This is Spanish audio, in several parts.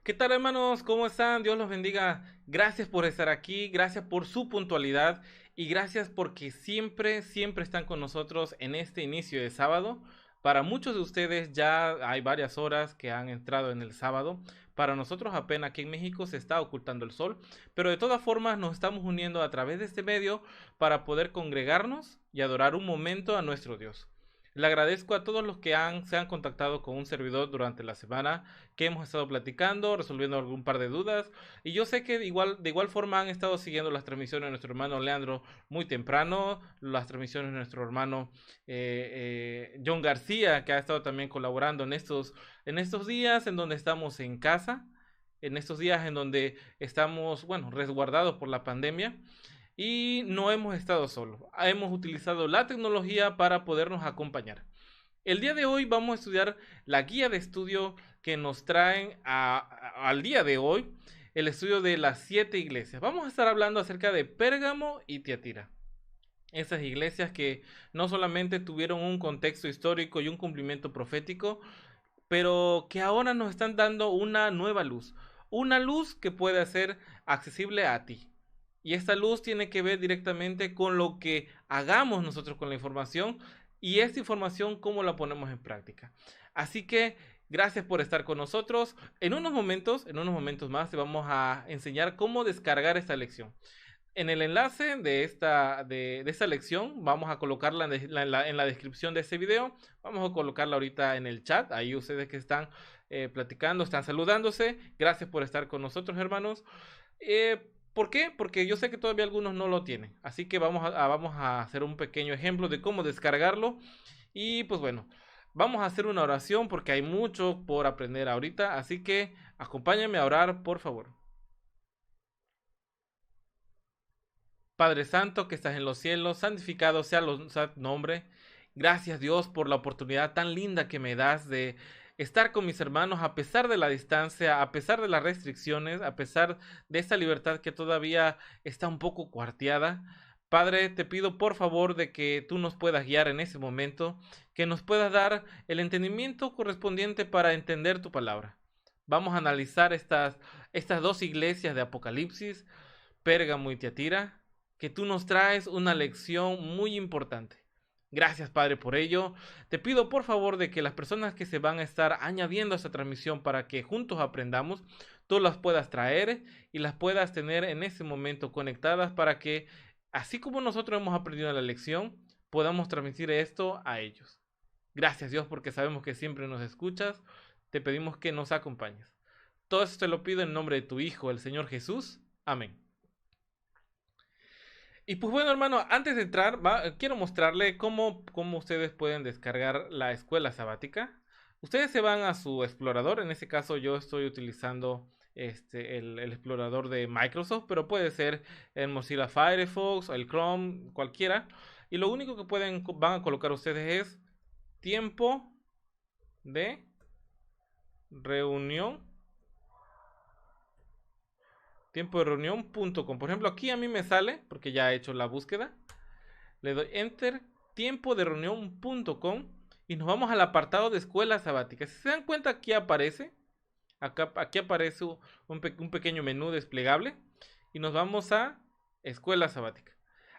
¿Qué tal, hermanos? ¿Cómo están? Dios los bendiga. Gracias por estar aquí, gracias por su puntualidad y gracias porque siempre están con nosotros en este inicio de sábado. Para muchos de ustedes ya hay varias horas que han entrado en el sábado. Para nosotros apenas aquí en México se está ocultando el sol, pero de todas formas nos estamos uniendo a través de este medio para poder congregarnos y adorar un momento a nuestro Dios. Le agradezco a todos los que se han contactado con un servidor durante la semana que hemos estado platicando, resolviendo algún par de dudas. Y yo sé que de igual forma han estado siguiendo las transmisiones de nuestro hermano Leandro muy temprano, las transmisiones de nuestro hermano John García, que ha estado también colaborando en estos días en donde estamos en casa, en estos días en donde estamos, bueno, resguardados por la pandemia. Y no hemos estado solos, hemos utilizado la tecnología para podernos acompañar. El día de hoy vamos a estudiar la guía de estudio que nos traen al día de hoy, el estudio de las 7 iglesias. Vamos a estar hablando acerca de Pérgamo y Tiatira. Esas iglesias que no solamente tuvieron un contexto histórico y un cumplimiento profético, pero que ahora nos están dando una nueva luz. Una luz que puede ser accesible a ti. Y esta luz tiene que ver directamente con lo que hagamos nosotros con la información y esta información cómo la ponemos en práctica. Así que gracias por estar con nosotros. En unos momentos más te vamos a enseñar cómo descargar esta lección. En el enlace de esta lección vamos a colocarla en la descripción de este video. Vamos a colocarla ahorita en el chat. Ahí ustedes que están platicando, están saludándose. Gracias por estar con nosotros, hermanos. ¿Por qué? Porque yo sé que todavía algunos no lo tienen. Así que vamos a hacer un pequeño ejemplo de cómo descargarlo. Y pues bueno, vamos a hacer una oración porque hay mucho por aprender ahorita. Así que acompáñenme a orar, por favor. Padre Santo que estás en los cielos, santificado sea tu nombre. Gracias Dios por la oportunidad tan linda que me das de estar con mis hermanos a pesar de la distancia, a pesar de las restricciones, a pesar de esta libertad que todavía está un poco cuarteada. Padre, te pido por favor de que tú nos puedas guiar en ese momento, que nos puedas dar el entendimiento correspondiente para entender tu palabra. Vamos a analizar estas dos iglesias de Apocalipsis, Pérgamo y Tiatira, que tú nos traes una lección muy importante. Gracias, Padre, por ello. Te pido por favor de que las personas que se van a estar añadiendo a esta transmisión para que juntos aprendamos, tú las puedas traer y las puedas tener en ese momento conectadas para que, así como nosotros hemos aprendido la lección, podamos transmitir esto a ellos. Gracias, Dios, porque sabemos que siempre nos escuchas. Te pedimos que nos acompañes. Todo esto te lo pido en nombre de tu Hijo, el Señor Jesús. Amén. Y pues bueno, hermano, antes de entrar, quiero mostrarle cómo ustedes pueden descargar la escuela sabática. Ustedes se van a su explorador, en este caso yo estoy utilizando el explorador de Microsoft, pero puede ser el Mozilla Firefox, el Chrome, cualquiera. Y lo único que van a colocar ustedes es tiempo de reunión, tiempo de reunión.com. Por ejemplo, aquí a mí me sale, porque ya he hecho la búsqueda. Le doy enter, tiempo de reunión.com y nos vamos al apartado de escuela sabática. Si se dan cuenta, aquí aparece un pequeño menú desplegable y nos vamos a escuela sabática.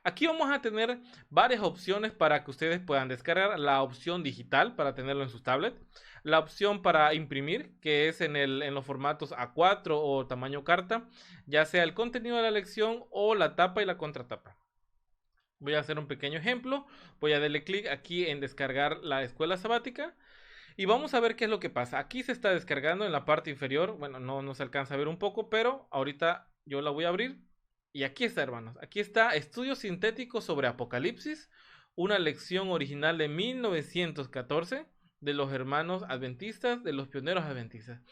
Aquí vamos a tener varias opciones para que ustedes puedan descargar. La opción digital para tenerlo en sus tablets. La opción para imprimir, que es en los formatos A4 o tamaño carta, ya sea el contenido de la lección o la tapa y la contratapa. Voy a hacer un pequeño ejemplo. Voy a darle clic aquí en descargar la escuela sabática. Y vamos a ver qué es lo que pasa. Aquí se está descargando en la parte inferior. Bueno, no se alcanza a ver un poco, pero ahorita yo la voy a abrir. Y aquí está, hermanos. Aquí está Estudio Sintético sobre Apocalipsis. Una lección original de 1914 de los hermanos adventistas, de los pioneros adventistas.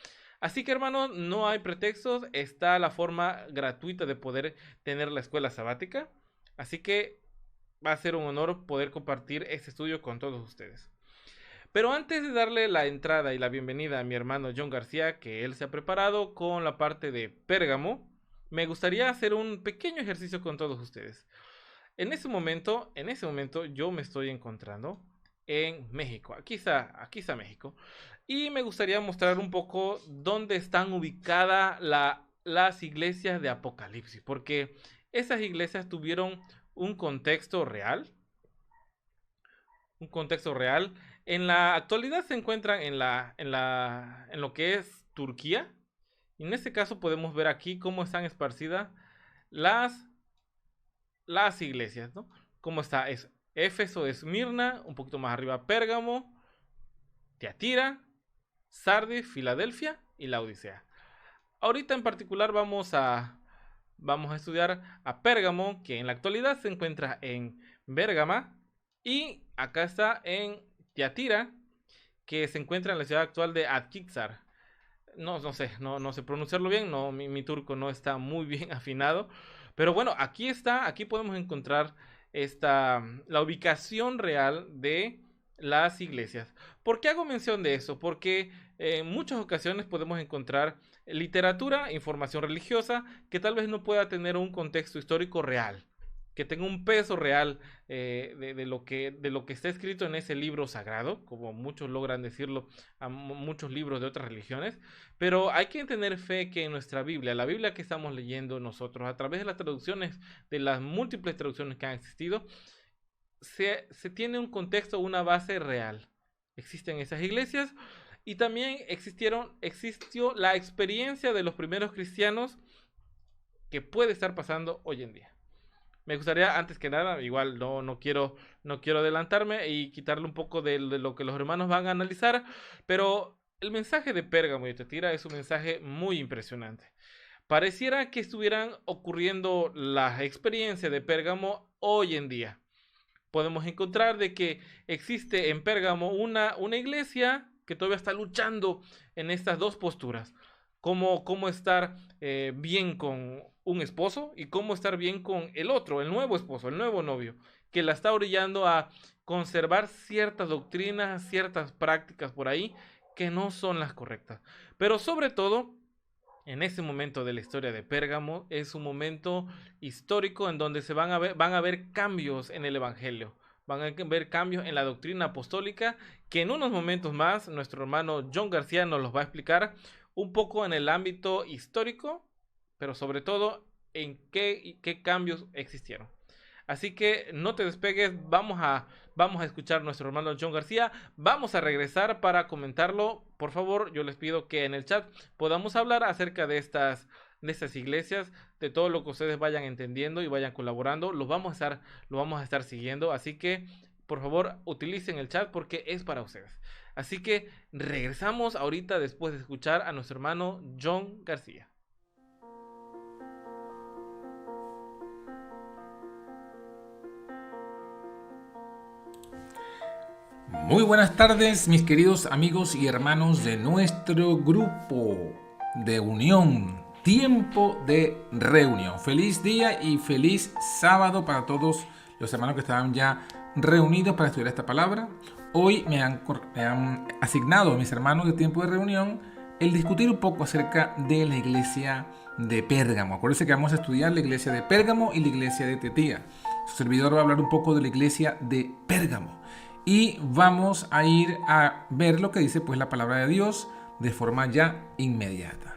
Así que, hermanos, no hay pretextos. Está la forma gratuita de poder tener la escuela sabática. Así que va a ser un honor poder compartir este estudio con todos ustedes. Pero antes de darle la entrada y la bienvenida a mi hermano John García, que él se ha preparado con la parte de Pérgamo, me gustaría hacer un pequeño ejercicio con todos ustedes. En ese momento yo me estoy encontrando en México. Aquí está México. Y me gustaría mostrar un poco dónde están ubicadas las iglesias de Apocalipsis, porque esas iglesias tuvieron un contexto real, un contexto real. En la actualidad se encuentran en lo que es Turquía. Y en este caso podemos ver aquí cómo están esparcidas las, las iglesias, ¿no? Cómo está, es Éfeso, Esmirna, un poquito más arriba Pérgamo, Tiatira, Sardis, Filadelfia y la Odisea. Ahorita en particular vamos a estudiar a Pérgamo, que en la actualidad se encuentra en Bérgama, y acá está en Tiatira, que se encuentra en la ciudad actual de Atkizar. No sé pronunciarlo bien, no, mi turco no está muy bien afinado, pero bueno, aquí está, aquí podemos encontrar la ubicación real de las iglesias. ¿Por qué hago mención de eso? Porque en muchas ocasiones podemos encontrar literatura, información religiosa, que tal vez no pueda tener un contexto histórico real, que tenga un peso real de lo que está escrito en ese libro sagrado, como muchos logran decirlo a muchos libros de otras religiones, pero hay que tener fe que en nuestra Biblia, la Biblia que estamos leyendo nosotros, a través de las traducciones, de las múltiples traducciones que han existido, se tiene un contexto, una base real. Existen esas iglesias y también existió la experiencia de los primeros cristianos que puede estar pasando hoy en día. Me gustaría, antes que nada, igual no quiero adelantarme y quitarle un poco de lo que los hermanos van a analizar, pero el mensaje de Pérgamo y Tiatira es un mensaje muy impresionante. Pareciera que estuvieran ocurriendo la experiencia de Pérgamo hoy en día. Podemos encontrar de que existe en Pérgamo una iglesia que todavía está luchando en estas dos posturas. Cómo estar bien con un esposo y cómo estar bien con el otro, el nuevo esposo, el nuevo novio, que la está orillando a conservar ciertas doctrinas, ciertas prácticas por ahí que no son las correctas. Pero sobre todo, en ese momento de la historia de Pérgamo, es un momento histórico en donde van a ver cambios en el Evangelio. Van a ver cambios en la doctrina apostólica que en unos momentos más nuestro hermano John García nos los va a explicar un poco en el ámbito histórico, pero sobre todo en qué cambios existieron. Así que no te despegues, vamos a escuchar a nuestro hermano John García, vamos a regresar para comentarlo. Por favor, yo les pido que en el chat podamos hablar acerca de estas iglesias, de todo lo que ustedes vayan entendiendo y vayan colaborando, lo vamos a estar siguiendo, así que por favor utilicen el chat porque es para ustedes. Así que regresamos ahorita después de escuchar a nuestro hermano John García. Muy buenas tardes, mis queridos amigos y hermanos de nuestro grupo de unión, tiempo de reunión. Feliz día y feliz sábado para todos los hermanos que estaban ya reunidos para estudiar esta palabra. Hoy me han asignado a mis hermanos de tiempo de reunión el discutir un poco acerca de la iglesia de Pérgamo. Acuérdense que vamos a estudiar la iglesia de Pérgamo y la iglesia de Tiatira. Su servidor va a hablar un poco de la iglesia de Pérgamo. Y vamos a ir a ver lo que dice pues la palabra de Dios de forma ya inmediata.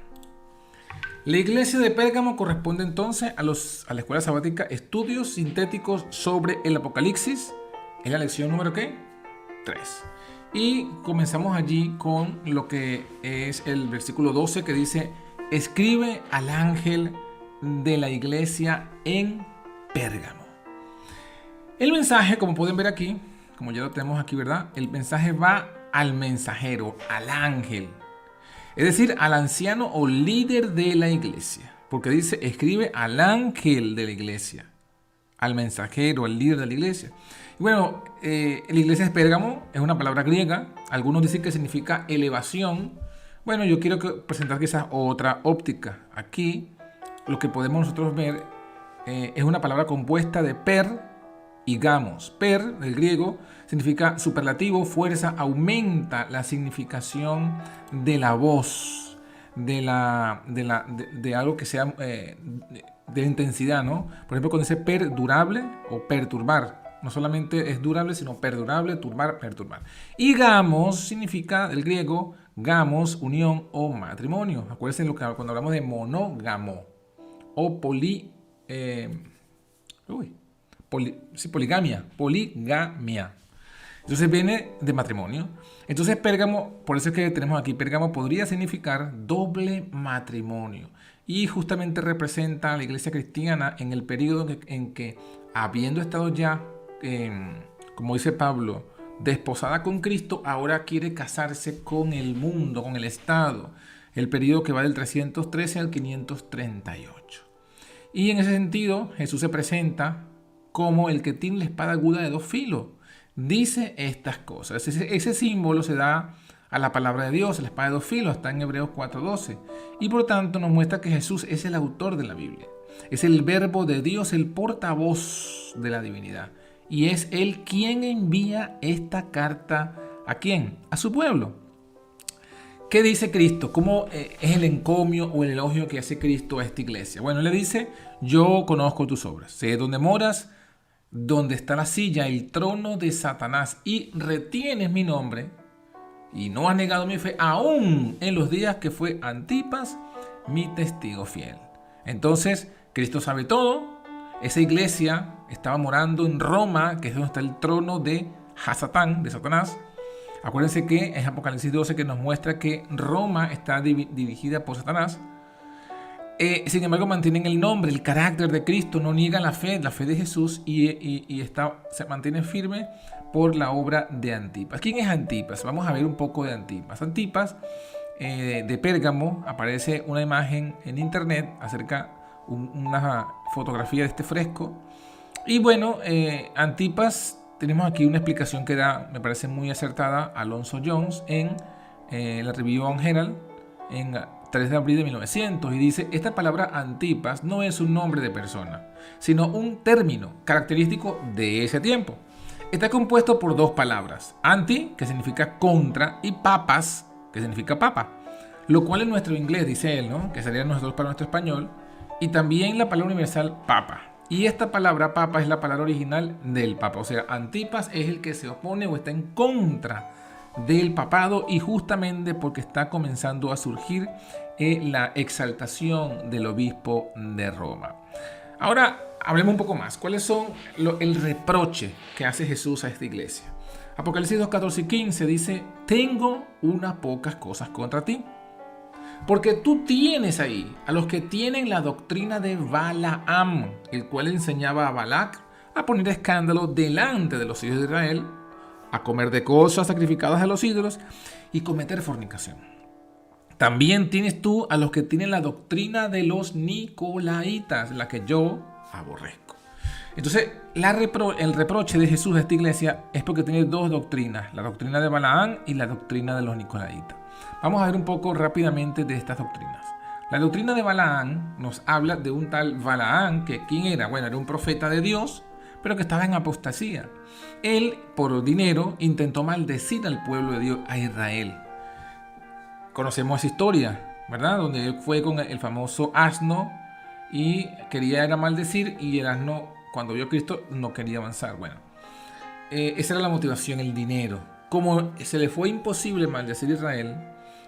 La iglesia de Pérgamo corresponde entonces a la escuela sabática Estudios Sintéticos sobre el Apocalipsis. Es la lección número ¿qué? 3. Y comenzamos allí con lo que es el versículo 12 que dice: escribe al ángel de la iglesia en Pérgamo. El mensaje, como pueden ver aquí, como ya lo tenemos aquí, ¿verdad? El mensaje va al mensajero, al ángel. Es decir, al anciano o líder de la iglesia. Porque dice, escribe al ángel de la iglesia. Al mensajero, al líder de la iglesia. Y bueno, la iglesia de Pérgamo es una palabra griega. Algunos dicen que significa elevación. Bueno, yo quiero presentar quizás otra óptica. Aquí, lo que podemos nosotros ver es una palabra compuesta de per y gamos. Per, del griego, significa superlativo, fuerza, aumenta la significación de la voz, de algo que sea de intensidad, ¿no? Por ejemplo, cuando dice perdurable o perturbar, No solamente es durable, sino perdurable, turbar, perturbar. Y gamos significa, del griego, gamos, unión o matrimonio. Acuérdense cuando hablamos de monógamo o poligamia. Entonces viene de matrimonio. Entonces Pérgamo, por eso es que tenemos aquí, Pérgamo podría significar doble matrimonio. Y justamente representa a la iglesia cristiana en el periodo en que habiendo estado ya, como dice Pablo, desposada con Cristo, ahora quiere casarse con el mundo, con el Estado. El periodo que va del 313 al 538. Y en ese sentido, Jesús se presenta como el que tiene la espada aguda de dos filos. Dice estas cosas. Ese símbolo se da a la palabra de Dios, la espada de dos filos, está en Hebreos 4:12. Y por tanto nos muestra que Jesús es el autor de la Biblia. Es el verbo de Dios, el portavoz de la divinidad. Y es Él quien envía esta carta ¿a quién? A su pueblo. ¿Qué dice Cristo? ¿Cómo es el encomio o el elogio que hace Cristo a esta iglesia? Bueno, le dice, yo conozco tus obras, sé dónde moras, dónde está la silla, el trono de Satanás, y retienes mi nombre, y no has negado mi fe, aún en los días que fue Antipas, mi testigo fiel. Entonces, Cristo sabe todo. Esa iglesia estaba morando en Roma, que es donde está el trono de Hasatán, de Satanás. Acuérdense que es Apocalipsis 12 que nos muestra que Roma está dirigida por Satanás. Sin embargo, mantienen el nombre, el carácter de Cristo, no niegan la fe de Jesús y se mantiene firme por la obra de Antipas. ¿Quién es Antipas? Vamos a ver un poco de Antipas. Antipas, de Pérgamo, aparece una imagen en internet acerca una fotografía de este fresco. Y bueno, Antipas, tenemos aquí una explicación que da, me parece muy acertada, Alonso Jones en la Review and Herald en 3 de abril de 1900, y dice, esta palabra Antipas no es un nombre de persona, sino un término característico de ese tiempo. Está compuesto por dos palabras, anti, que significa contra, y papas, que significa papa, lo cual en nuestro inglés, dice él, ¿no?, que sería nosotros para nuestro español, y también la palabra universal papa. Y esta palabra papa es la palabra original del papa. O sea, Antipas es el que se opone o está en contra del papado, y justamente porque está comenzando a surgir la exaltación del obispo de Roma. Ahora, hablemos un poco más. ¿Cuáles son el reproche que hace Jesús a esta iglesia? Apocalipsis 2, 14 y 15 dice, tengo unas pocas cosas contra ti, porque tú tienes ahí a los que tienen la doctrina de Balaam, el cual enseñaba a Balac a poner escándalo delante de los hijos de Israel, a comer de cosas sacrificadas a los ídolos y cometer fornicación. También tienes tú a los que tienen la doctrina de los Nicolaitas, la que yo aborrezco. Entonces, el reproche de Jesús a esta iglesia es porque tiene dos doctrinas, la doctrina de Balaam y la doctrina de los Nicolaitas. Vamos a ver un poco rápidamente de estas doctrinas. La doctrina de Balaam nos habla de un tal Balaam, que ¿quién era? Bueno, era un profeta de Dios, pero que estaba en apostasía. Él, por dinero, intentó maldecir al pueblo de Dios, a Israel. Conocemos esa historia, ¿verdad? Donde él fue con el famoso asno y quería maldecir, y el asno, cuando vio a Cristo, no quería avanzar. Bueno, esa era la motivación, el dinero. Como se le fue imposible maldecir a Israel,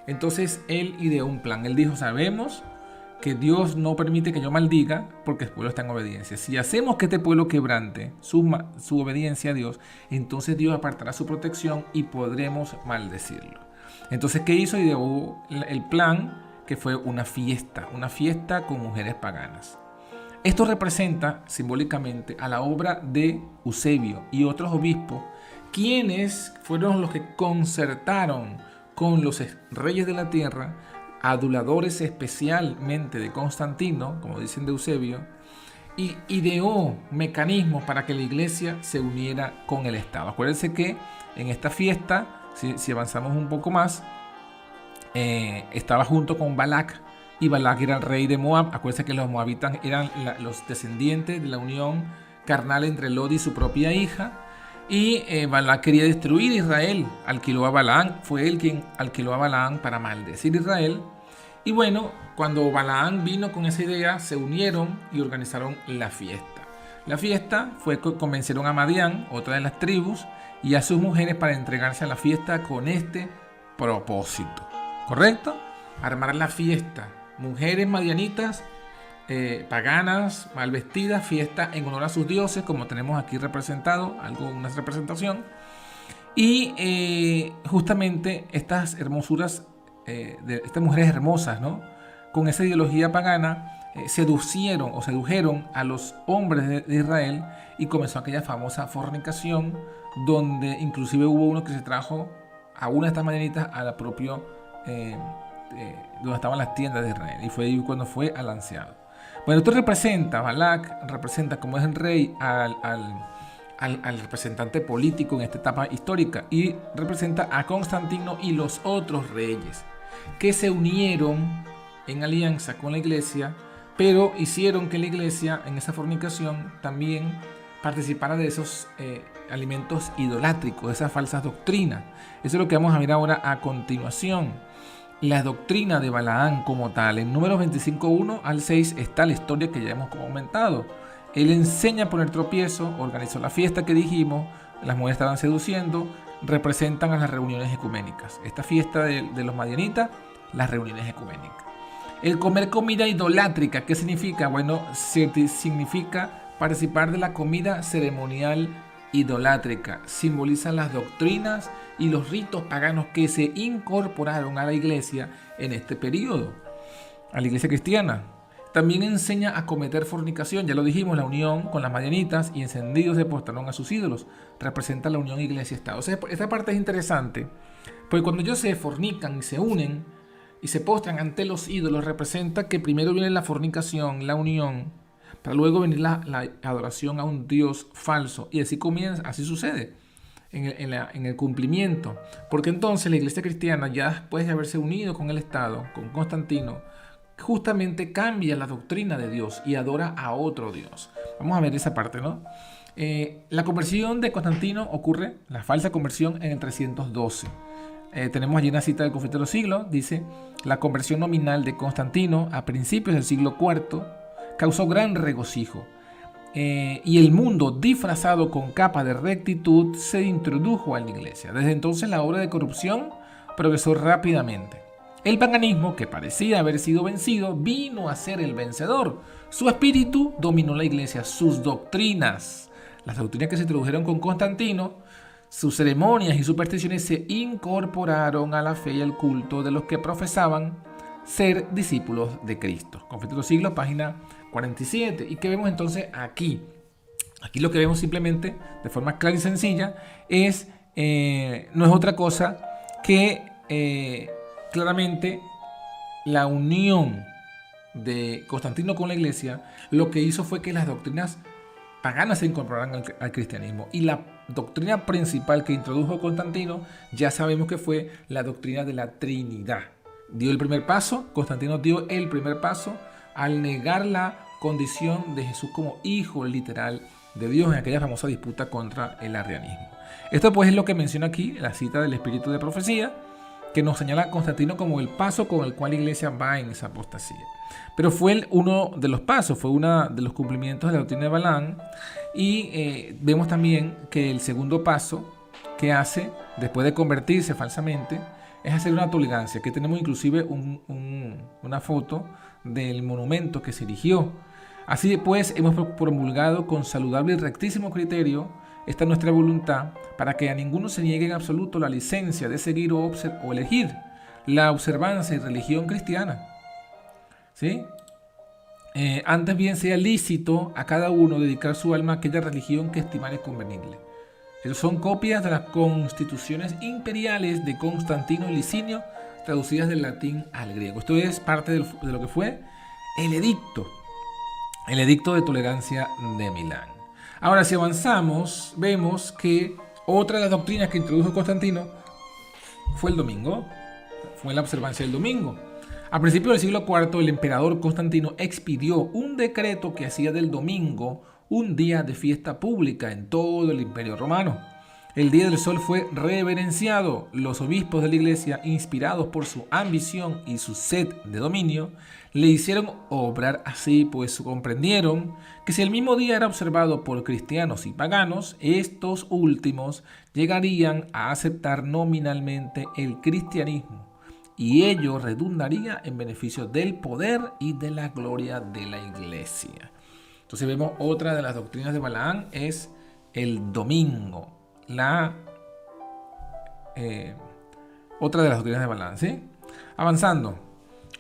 entonces él ideó un plan. Él dijo, sabemos que Dios no permite que yo maldiga porque el pueblo está en obediencia. Si hacemos que este pueblo quebrante su obediencia a Dios, entonces Dios apartará su protección y podremos maldecirlo. Entonces, ¿qué hizo? Ideó el plan, que fue una fiesta con mujeres paganas. Esto representa simbólicamente a la obra de Eusebio y otros obispos, quienes fueron los que concertaron con los reyes de la tierra, aduladores especialmente de Constantino, como dicen de Eusebio, y ideó mecanismos para que la iglesia se uniera con el Estado. Acuérdense que en esta fiesta, si avanzamos un poco más, estaba junto con Balac, y Balac era el rey de Moab. Acuérdense que los moabitas eran los descendientes de la unión carnal entre Lot y su propia hija. Y Balac quería destruir Israel, alquiló a Balaam, fue él quien alquiló a Balaam para maldecir Israel. Y bueno, cuando Balaam vino con esa idea, se unieron y organizaron la fiesta. La fiesta fue que convencieron a Madián, otra de las tribus, y a sus mujeres para entregarse a la fiesta con este propósito. ¿Correcto? Armar la fiesta. Mujeres madianitas, paganas, mal vestidas, fiesta en honor a sus dioses, como tenemos aquí representado, una representación. Y justamente estas hermosuras, estas mujeres hermosas, ¿no?, con esa ideología pagana, sedujeron a los hombres de Israel, y comenzó aquella famosa fornicación, donde inclusive hubo uno que se trajo a una de estas madianitas a la propia donde estaban las tiendas de Israel, y fue ahí cuando fue alanceado. Bueno, esto representa, Balak representa, como es el rey, al representante político en esta etapa histórica, y representa a Constantino y los otros reyes que se unieron en alianza con la iglesia, pero hicieron que la iglesia en esa fornicación también participara de esos alimentos idolátricos, de esas falsas doctrinas. Eso es lo que vamos a ver ahora a continuación. La doctrina de Balaán como tal. En Números 25:1 al 6 está la historia que ya hemos comentado. Él enseña a poner tropiezo, organizó la fiesta que dijimos, las mujeres estaban seduciendo, representan a las reuniones ecuménicas. Esta fiesta de los madianitas, las reuniones ecuménicas. El comer comida idolátrica, ¿qué significa? Bueno, significa participar de la comida ceremonial idolátrica. Simboliza las doctrinas y los ritos paganos que se incorporaron a la iglesia en este periodo, a la iglesia cristiana. También enseña a cometer fornicación, ya lo dijimos, la unión con las madianitas, y encendidos se postraron a sus ídolos. Representa la unión iglesia-estado. O sea, esta parte es interesante, porque cuando ellos se fornican y se unen y se postran ante los ídolos, representa que primero viene la fornicación, la unión, para luego venir la adoración a un dios falso, y así comienza, así sucede en el cumplimiento, porque entonces la iglesia cristiana, ya después de haberse unido con el Estado, con Constantino, justamente cambia la doctrina de Dios y adora a otro Dios. Vamos a ver esa parte, ¿no? La conversión de Constantino ocurre, la falsa conversión, en el 312. Tenemos allí una cita del Conflicto de los Siglos. Dice: la conversión nominal de Constantino a principios del siglo IV causó gran regocijo, y el mundo, disfrazado con capa de rectitud, se introdujo a la iglesia. Desde entonces la obra de corrupción progresó rápidamente. El paganismo, que parecía haber sido vencido, vino a ser el vencedor. Su espíritu dominó la iglesia, sus doctrinas, las doctrinas que se introdujeron con Constantino, sus ceremonias y supersticiones se incorporaron a la fe y al culto de los que profesaban ser discípulos de Cristo. Conflicto de los Siglos, página 47. ¿Y qué vemos entonces aquí? Aquí lo que vemos simplemente, de forma clara y sencilla, es no es otra cosa que claramente la unión de Constantino con la iglesia. Lo que hizo fue que las doctrinas paganas se incorporaran al cristianismo, y la doctrina principal que introdujo Constantino ya sabemos que fue la doctrina de la Trinidad. Dio el primer paso, Constantino dio el primer paso al negar la condición de Jesús como hijo literal de Dios en aquella famosa disputa contra el arrianismo. Esto pues es lo que menciona aquí la cita del Espíritu de Profecía, que nos señala a Constantino como el paso con el cual la iglesia va en esa apostasía. Pero fue uno de los pasos, fue uno de los cumplimientos de la doctrina de Balaán, y vemos también que el segundo paso que hace después de convertirse falsamente es hacer una tolerancia, que tenemos inclusive una foto del monumento que se erigió. Así pues hemos promulgado con saludable y rectísimo criterio esta nuestra voluntad, para que a ninguno se niegue en absoluto la licencia de seguir o elegir la observancia y religión cristiana, ¿sí? Antes bien sea lícito a cada uno dedicar su alma a aquella religión que estimare convenible. Estos son copias de las constituciones imperiales de Constantino y Licinio, traducidas del latín al griego. Esto es parte de lo que fue el edicto de tolerancia de Milán. Ahora, si avanzamos, vemos que otra de las doctrinas que introdujo Constantino fue el domingo, fue la observancia del domingo. A principios del siglo IV, el emperador Constantino expidió un decreto que hacía del domingo un día de fiesta pública en todo el Imperio Romano. El Día del Sol fue reverenciado. Los obispos de la iglesia, inspirados por su ambición y su sed de dominio, le hicieron obrar así, pues comprendieron que si el mismo día era observado por cristianos y paganos, estos últimos llegarían a aceptar nominalmente el cristianismo, y ello redundaría en beneficio del poder y de la gloria de la iglesia. Entonces vemos otra de las doctrinas de Balaán es el domingo. Otra de las doctrinas de Balaán, ¿sí? Avanzando.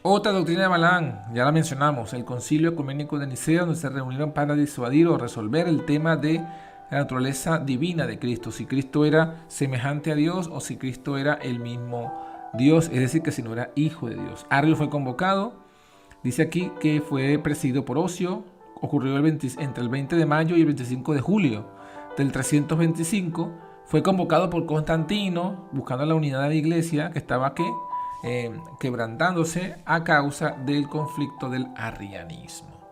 Otra doctrina de Balaán, ya la mencionamos, el Concilio Ecuménico de Nicea, donde se reunieron para disuadir o resolver el tema de la naturaleza divina de Cristo, si Cristo era semejante a Dios o si Cristo era el mismo Dios, es decir, que si no era hijo de Dios. Arrio fue convocado, dice aquí que fue presidido por Ocio, ocurrió entre el 20 de mayo y el 25 de julio del 325, fue convocado por Constantino, buscando la unidad de la iglesia que estaba quebrantándose a causa del conflicto del arrianismo.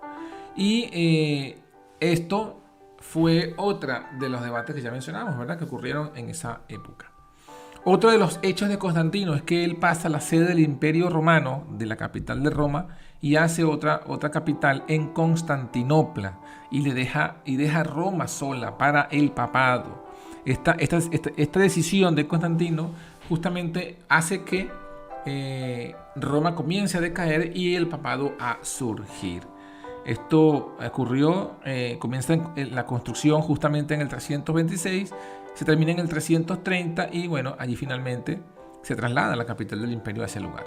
Y esto fue otra de los debates que ya mencionamos, ¿verdad?, que ocurrieron en esa época. Otro de los hechos de Constantino es que él pasa la sede del Imperio Romano, de la capital de Roma, y hace otra capital en Constantinopla, y deja Roma sola para el papado. Esta decisión de Constantino justamente hace que Roma comience a decaer y el papado a surgir. Esto ocurrió, comienza la construcción justamente en el 326, se termina en el 330 y bueno, allí finalmente se traslada la capital del imperio a ese lugar.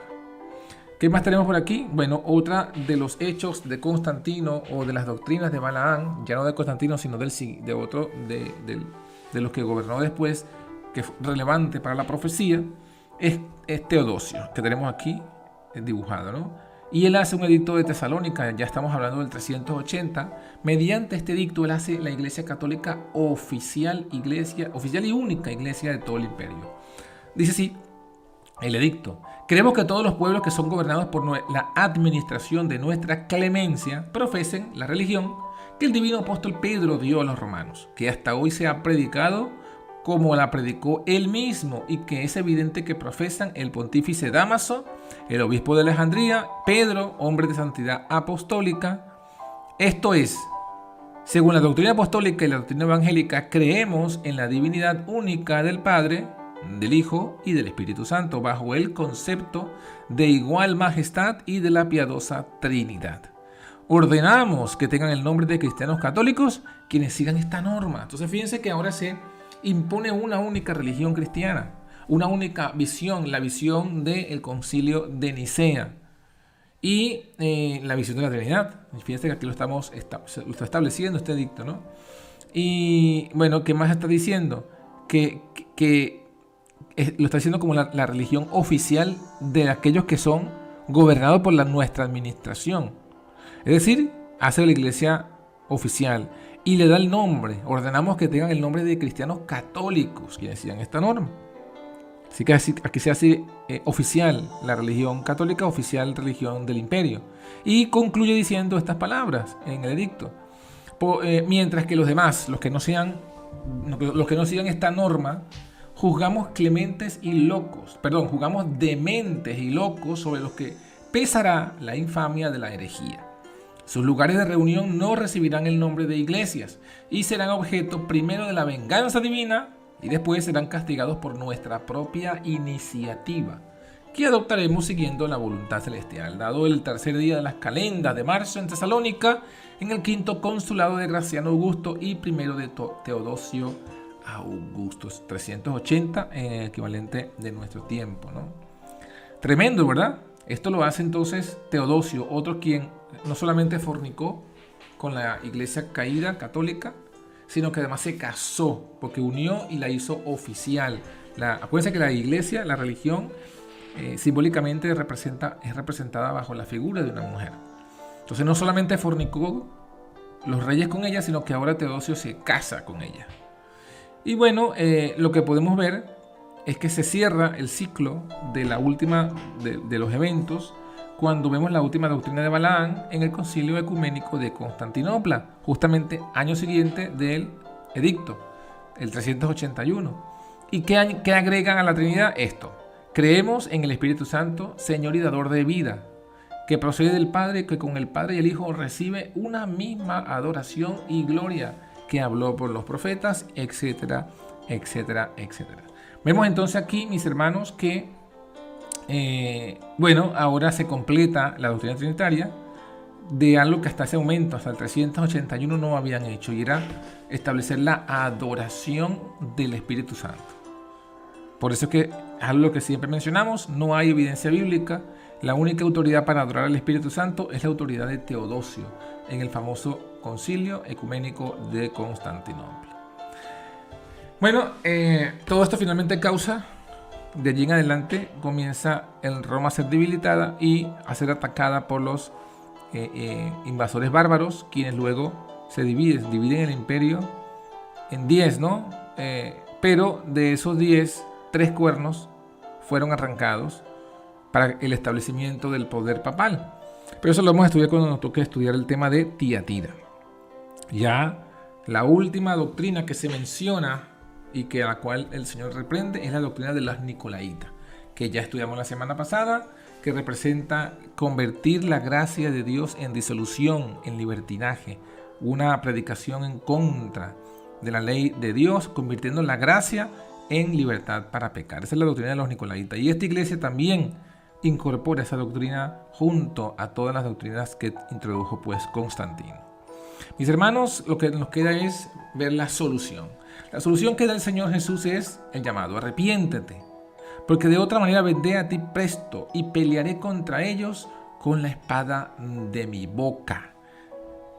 ¿Qué más tenemos por aquí? Bueno, otra de los hechos de Constantino o de las doctrinas de Balaán, ya no de Constantino sino de los que gobernó después, que fue relevante para la profecía, es Teodosio, que tenemos aquí dibujado, ¿no? Y él hace un edicto de Tesalónica, ya estamos hablando del 380. Mediante este edicto él hace la iglesia católica oficial y única iglesia de todo el imperio. Dice así el edicto: queremos que todos los pueblos que son gobernados por la administración de nuestra clemencia profesen la religión que el divino apóstol Pedro dio a los romanos, que hasta hoy se ha predicado como la predicó él mismo, y que es evidente que profesan el pontífice Dámaso, el obispo de Alejandría, Pedro, hombre de santidad apostólica. Esto es, según la doctrina apostólica y la doctrina evangélica, creemos en la divinidad única del Padre, del Hijo y del Espíritu Santo, bajo el concepto de igual majestad y de la piadosa Trinidad. Ordenamos que tengan el nombre de cristianos católicos quienes sigan esta norma. Entonces fíjense que ahora se impone una única religión cristiana, una única visión, la visión del Concilio de Nicea y la visión de la Trinidad. Fíjense que aquí lo está estableciendo este edicto, ¿no? Y bueno, ¿qué más está diciendo? Que lo está diciendo como la religión oficial de aquellos que son gobernados por nuestra administración. Es decir, hace la iglesia oficial y le da el nombre. Ordenamos que tengan el nombre de cristianos católicos, que decían esta norma. Así que aquí se hace oficial la religión católica, oficial religión del imperio. Y concluye diciendo estas palabras en el edicto: mientras que los demás, los que no sigan esta norma, juzgamos dementes y locos, sobre los que pesará la infamia de la herejía. Sus lugares de reunión no recibirán el nombre de iglesias y serán objeto primero de la venganza divina y después serán castigados por nuestra propia iniciativa, que adoptaremos siguiendo la voluntad celestial. Dado el tercer día de las calendas de marzo en Tesalónica, en el quinto consulado de Graciano Augusto y primero de Teodosio Augusto, 380 en el equivalente de nuestro tiempo, ¿no? Tremendo, ¿verdad? Esto lo hace entonces Teodosio, otro quien no solamente fornicó con la iglesia caída católica, sino que además se casó, porque unió y la hizo oficial. Acuérdense que la iglesia, la religión, simbólicamente es representada bajo la figura de una mujer. Entonces no solamente fornicó los reyes con ella, sino que ahora Teodosio se casa con ella. Y bueno, lo que podemos ver es que se cierra el ciclo de la última de los eventos cuando vemos la última doctrina de Balaán en el Concilio Ecuménico de Constantinopla, justamente año siguiente del edicto, el 381. ¿Y qué agregan a la Trinidad? Esto. Creemos en el Espíritu Santo, Señor y dador de vida, que procede del Padre, que con el Padre y el Hijo recibe una misma adoración y gloria, que habló por los profetas, etcétera, etcétera, etcétera. Vemos entonces aquí, mis hermanos, que ahora se completa la doctrina trinitaria de algo que hasta ese momento, hasta el 381, no habían hecho, y era establecer la adoración del Espíritu Santo. Por eso es que, algo que siempre mencionamos, no hay evidencia bíblica. La única autoridad para adorar al Espíritu Santo es la autoridad de Teodosio en el famoso Concilio Ecuménico de Constantinopla. Bueno, todo esto finalmente causa, de allí en adelante comienza en Roma a ser debilitada y a ser atacada por los invasores bárbaros, quienes luego se dividen el imperio en 10, ¿no? Pero de esos 10, 3 cuernos fueron arrancados para el establecimiento del poder papal. Pero eso lo vamos a estudiar cuando nos toque estudiar el tema de Tiatira. Ya la última doctrina que se menciona y que a la cual el Señor reprende es la doctrina de las Nicolaitas, que ya estudiamos la semana pasada, que representa convertir la gracia de Dios en disolución, en libertinaje, una predicación en contra de la ley de Dios, convirtiendo la gracia en libertad para pecar. Esa es la doctrina de los Nicolaitas. Y esta iglesia también incorpora esa doctrina junto a todas las doctrinas que introdujo pues Constantino. Mis hermanos, lo que nos queda es ver la solución. La solución que da el Señor Jesús es el llamado: arrepiéntete, porque de otra manera vendré a ti presto y pelearé contra ellos con la espada de mi boca.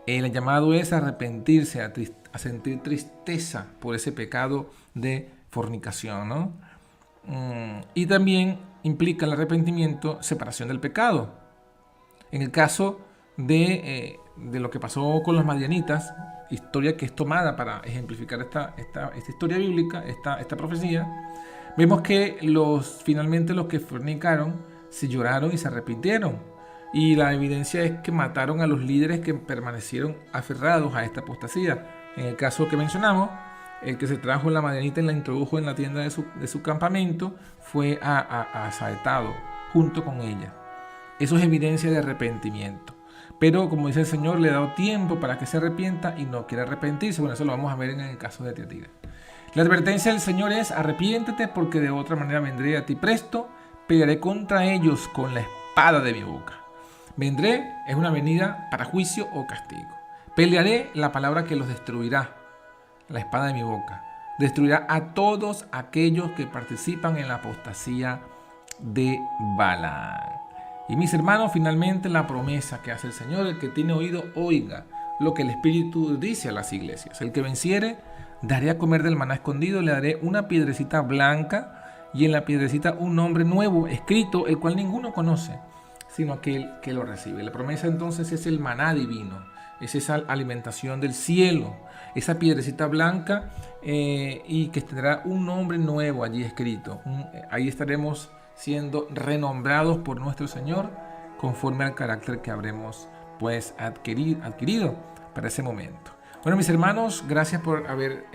El llamado es arrepentirse, a sentir tristeza por ese pecado de fornicación, ¿no? Y también implica el arrepentimiento separación del pecado. En el caso de lo que pasó con los madianitas, historia que es tomada para ejemplificar esta historia bíblica, esta profecía, vemos que finalmente los que fornicaron se lloraron y se arrepintieron. Y la evidencia es que mataron a los líderes que permanecieron aferrados a esta apostasía. En el caso que mencionamos, el que se trajo la madianita y la introdujo en la tienda de su campamento fue asaetado junto con ella. Eso es evidencia de arrepentimiento. Pero como dice el Señor, le ha dado tiempo para que se arrepienta y no quiere arrepentirse. Bueno, eso lo vamos a ver en el caso de Tiatira. La advertencia del Señor es: arrepiéntete, porque de otra manera vendré a ti presto, pelearé contra ellos con la espada de mi boca. Vendré es una venida para juicio o castigo. Pelearé, la palabra que los destruirá, la espada de mi boca. Destruirá a todos aquellos que participan en la apostasía de Balaam. Y mis hermanos, finalmente la promesa que hace el Señor: el que tiene oído, oiga lo que el Espíritu dice a las iglesias. El que venciere, daré a comer del maná escondido, le daré una piedrecita blanca, y en la piedrecita un nombre nuevo escrito, el cual ninguno conoce, sino aquel que lo recibe. La promesa entonces es el maná divino, es esa alimentación del cielo, esa piedrecita blanca, y que tendrá un nombre nuevo allí escrito. Ahí estaremos siendo renombrados por nuestro Señor conforme al carácter que habremos pues adquirido para ese momento. Bueno, mis hermanos, gracias por haber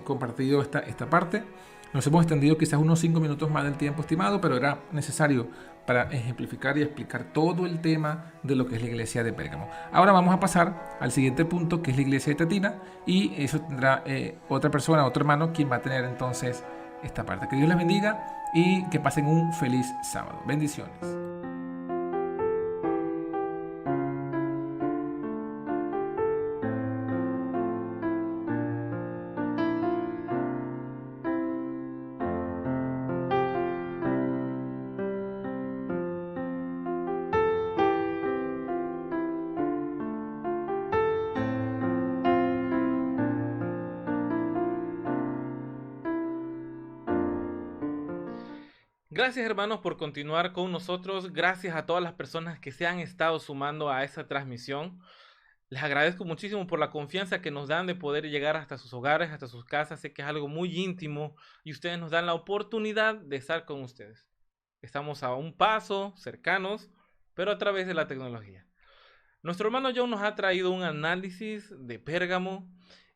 compartido esta parte. Nos hemos extendido quizás unos 5 minutos más del tiempo estimado, pero era necesario para ejemplificar y explicar todo el tema de lo que es la iglesia de Pérgamo. Ahora vamos a pasar al siguiente punto, que es la iglesia de Tiatira, y eso tendrá otra persona, otro hermano, quien va a tener entonces esta parte. Que Dios les bendiga y que pasen un feliz sábado. Bendiciones. Gracias, hermanos, por continuar con nosotros. Gracias a todas las personas que se han estado sumando a esta transmisión. Les agradezco muchísimo por la confianza que nos dan de poder llegar hasta sus hogares, hasta sus casas. Sé que es algo muy íntimo y ustedes nos dan la oportunidad de estar con ustedes. Estamos a un paso, cercanos, pero a través de la tecnología. Nuestro hermano John nos ha traído un análisis de Pérgamo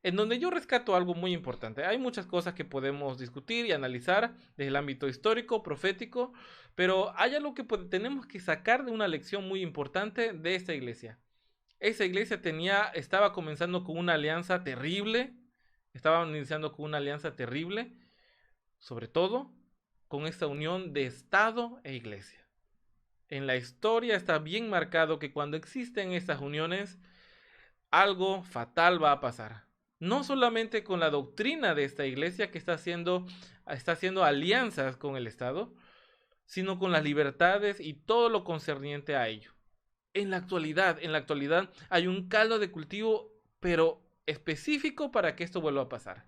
en donde yo rescato algo muy importante. Hay muchas cosas que podemos discutir y analizar desde el ámbito histórico, profético, pero hay algo que tenemos que sacar de una lección muy importante de esta iglesia. Esa iglesia estaba comenzando con una alianza terrible, estaban iniciando con una alianza terrible, sobre todo con esta unión de Estado e iglesia. En la historia está bien marcado que cuando existen estas uniones, algo fatal va a pasar. No solamente con la doctrina de esta iglesia que está haciendo alianzas con el Estado, sino con las libertades y todo lo concerniente a ello. En la actualidad hay un caldo de cultivo, pero específico para que esto vuelva a pasar.